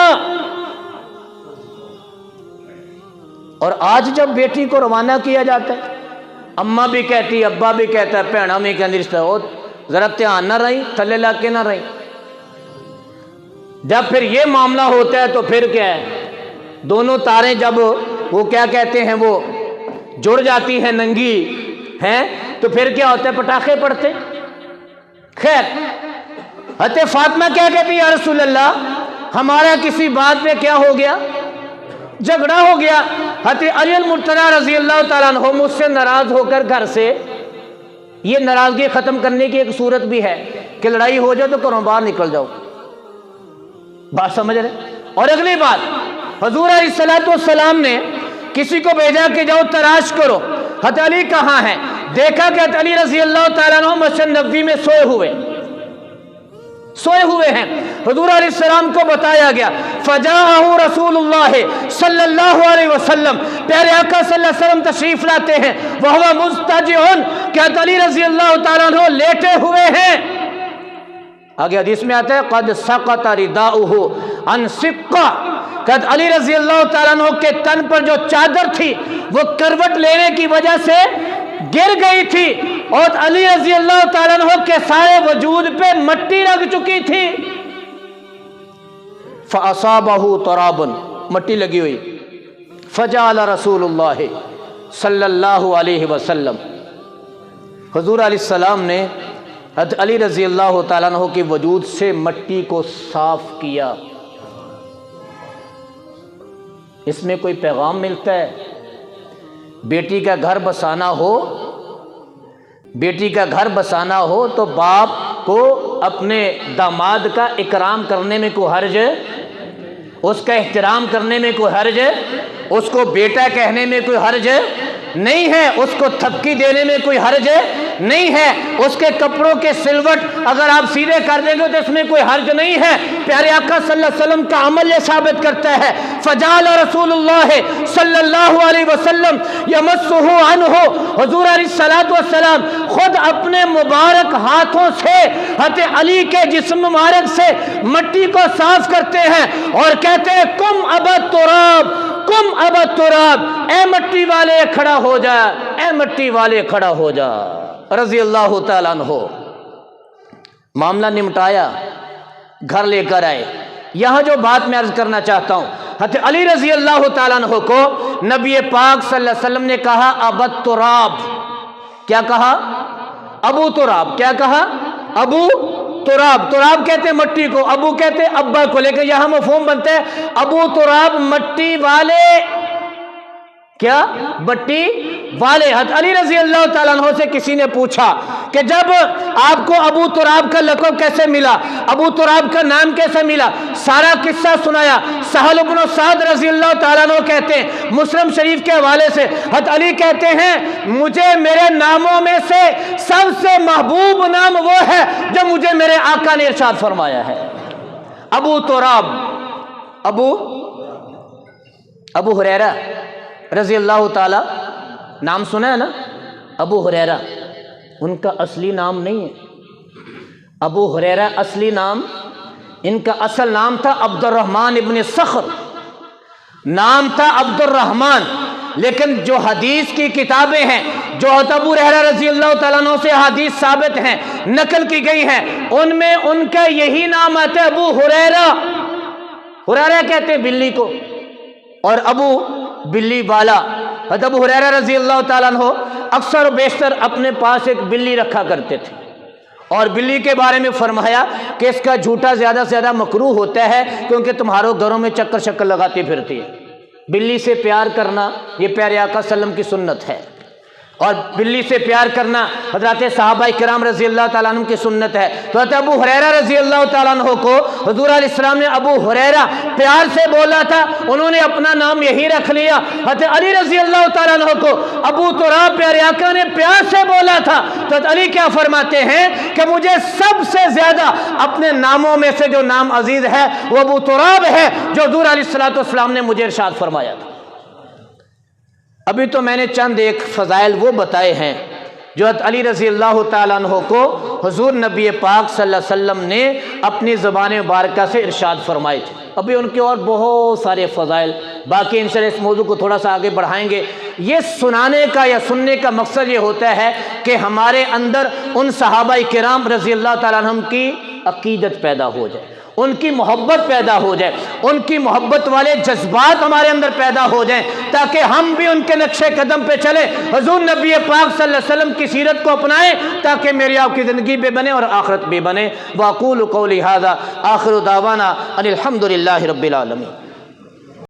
Speaker 1: اور آج جب بیٹی کو روانہ کیا جاتا ہے، اماں بھی کہتی، ابا بھی کہتا ہے، بھیڑا بھی کہتی رشتہ ہو ذرا دھیان نہ رہی، تھلے لا کے نہ رہی۔ جب پھر یہ معاملہ ہوتا ہے تو پھر کیا ہے، دونوں تاریں جب وہ کیا کہتے ہیں وہ جڑ جاتی ہیں ننگی ہیں، تو پھر کیا ہوتا ہے، پٹاخے پڑتے۔ خیر حضرت فاطمہ کیا کہتی یا رسول اللہ ہمارا کسی بات پہ کیا ہو گیا، جھگڑا ہو گیا۔ حضرت علی المرتضیٰ رضی اللہ تعالیٰ عنہ مجھ سے ناراض ہو کر گھر سے، یہ ناراضگی ختم کرنے کی ایک صورت بھی ہے کہ لڑائی ہو جائے تو گھروں باہر نکل جاؤ، بات سمجھ رہے۔ اور اگلی بات، حضور علیہ السلام نے کسی کو بھیجا کہ جاؤ تلاش کرو حضرت علی کہاں ہیں، دیکھا کہ حضرت علی رضی اللہ تعالیٰ عنہ مسجد نبوی میں سوئے ہوئے ہیں۔ حضور علیہ السلام کو بتایا گیا، فجاءہ رسول اللہ صلی اللہ علیہ وسلم، پیارے آقا صلی اللہ علیہ وسلم تشریف لاتے ہیں، وہو مضطجع، کہ حضرت علی رضی اللہ تعالیٰ عنہ لیٹے ہوئے ہیں۔ آگے حدیث میں آتا ہے قد سقط رداؤہ عن سقہ، کہ علی رضی اللہ تعالیٰ عنہ کے تن پر جو چادر تھی وہ کروٹ لینے کی وجہ سے گر گئی تھی، اور علی رضی اللہ تعالیٰ عنہ کے سارے وجود پہ مٹی لگ چکی تھی۔ فَأَصَابَهُ تُرَابٌ، مٹی لگی ہوئی۔ فَجَعَلَ رسول اللہ صلی اللہ علیہ وسلم، حضور علیہ السلام نے حضرت علی رضی اللہ تعالیٰ عنہ کے وجود سے مٹی کو صاف کیا۔ اس میں کوئی پیغام ملتا ہے، بیٹی کا گھر بسانا ہو، بیٹی کا گھر بسانا ہو تو باپ کو اپنے داماد کا اکرام کرنے میں کوئی حرج ہے، اس کا احترام کرنے میں کوئی حرج ہے، اس کو بیٹا کہنے میں کوئی حرج ہے نہیں ہے، اس کو تھپکی دینے میں کوئی حرج نہیں ہے، اس کے کپڑوں کے سلوٹ اگر آپ سیدھے کر دیں گے تو اس میں کوئی حرج نہیں ہے۔ پیارے آقا صلی اللہ علیہ وسلم کا عمل یہ ثابت کرتا ہے، فجعل رسول اللہ صلی اللہ علیہ وسلم یمسہ عنہ، حضور علیہ الصلوۃ والسلام خود اپنے مبارک ہاتھوں سے حضرت علی کے جسم مبارک سے مٹی کو صاف کرتے ہیں اور کہتے ہیں کم ابا تراب، کم ابا تراب، اے مٹی والے کھڑا ہو جا، اے مٹی والے کھڑا ہو جا، رضی اللہ تعالیٰ عنہ۔ معاملہ نمٹایا، گھر لے کر آئے۔ یہاں جو بات میں عرض کرنا چاہتا ہوں، حضرت علی رضی اللہ تعالیٰ عنہ کو نبی پاک صلی اللہ علیہ وسلم نے کہا ابا تراب، کیا کہا؟ ابو تراب، کیا کہا؟ ابو تراب۔ تراب کہتے ہیں مٹی کو، ابو کہتے ہیں ابا کو، لیکن یہاں مفہوم بنتا ہے ابو تراب مٹی والے، کیا؟ مٹی والے۔ حضرت علی رضی اللہ تعالیٰ عنہ سے کسی نے پوچھا کہ جب آپ کو ابو تراب کا لقب کیسے ملا، ابو تراب کا نام کیسے ملا؟ سارا قصہ سنایا۔ سہل بن سعد رضی اللہ تعالیٰ عنہ کہتے ہیں مسلم شریف کے حوالے سے، حضرت علی کہتے ہیں مجھے میرے ناموں میں سے سب سے محبوب نام وہ ہے جو مجھے میرے آقا نے ارشاد فرمایا ہے، ابو تراب۔ ابو ہریرہ رضی اللہ تعالی، نام سنا ہے نا؟ ابو ہریرہ ان کا اصلی نام نہیں ہے۔ ابو ہریرہ اصلی نام، ان کا اصل نام تھا عبد الرحمن ابن صخر، نام تھا عبد الرحمن، لیکن جو حدیث کی کتابیں ہیں جو ابو ہریرہ رضی اللہ تعالیٰ عنہ سے حدیث ثابت ہیں، نقل کی گئی ہیں، ان میں ان کا یہی نام آتا ہے ابو ہریرہ۔ ہریرہ کہتے ہیں بلی کو، اور ابو بلی والا۔ حضرت ابو ہریرہ رضی اللہ تعالیٰ عنہ اکثر و بیشتر اپنے پاس ایک بلی رکھا کرتے تھے، اور بلی کے بارے میں فرمایا کہ اس کا جھوٹا زیادہ سے زیادہ مکروہ ہوتا ہے کیونکہ تمہاروں گھروں میں چکر شکر لگاتی پھرتی ہے۔ بلی سے پیار کرنا یہ پیارے آقا صلی اللہ علیہ وسلم کی سنت ہے، اور بلی سے پیار کرنا حضرات صحابہ کرام رضی اللہ تعالیٰ عنہ کی سنت ہے۔ تو حضرت ابو ہریرہ رضی اللہ تعالیٰ عنہ کو حضور علیہ السلام نے ابو ہریرہ پیار سے بولا تھا، انہوں نے اپنا نام یہی رکھ لیا۔ حضرت علی رضی اللہ تعالیٰ عنہ کو ابو تراب پیارے آقا نے پیار سے بولا تھا، تو حضرت علی کیا فرماتے ہیں کہ مجھے سب سے زیادہ اپنے ناموں میں سے جو نام عزیز ہے وہ ابو تراب ہے، جو حضور علیہ السلام نے مجھے ارشاد فرمایا تھا۔ ابھی تو میں نے چند ایک فضائل وہ بتائے ہیں جو حضرت علی رضی اللہ تعالیٰ عنہ کو حضور نبی پاک صلی اللہ علیہ وسلم نے اپنی زبان مبارکہ سے ارشاد فرمائے تھے۔ ابھی ان کے اور بہت سارے فضائل باقی، ان سے اس موضوع کو تھوڑا سا آگے بڑھائیں گے۔ یہ سنانے کا یا سننے کا مقصد یہ ہوتا ہے کہ ہمارے اندر ان صحابہ کرام رضی اللہ تعالیٰ عنہ کی عقیدت پیدا ہو جائے، ان کی محبت پیدا ہو جائے، ان کی محبت والے جذبات ہمارے اندر پیدا ہو جائیں، تاکہ ہم بھی ان کے نقش قدم پہ چلیں، حضور نبی پاک صلی اللہ علیہ وسلم کی سیرت کو اپنائیں، تاکہ میری آپ کی زندگی بھی بنے اور آخرت بھی بنے۔ وَأَقُولُ قَوْلِي هَذَا آخِرُ دَعْوَانَا أَنِ الْحَمْدُ لِلَّهِ رَبِّ الْعَالَمِينَ۔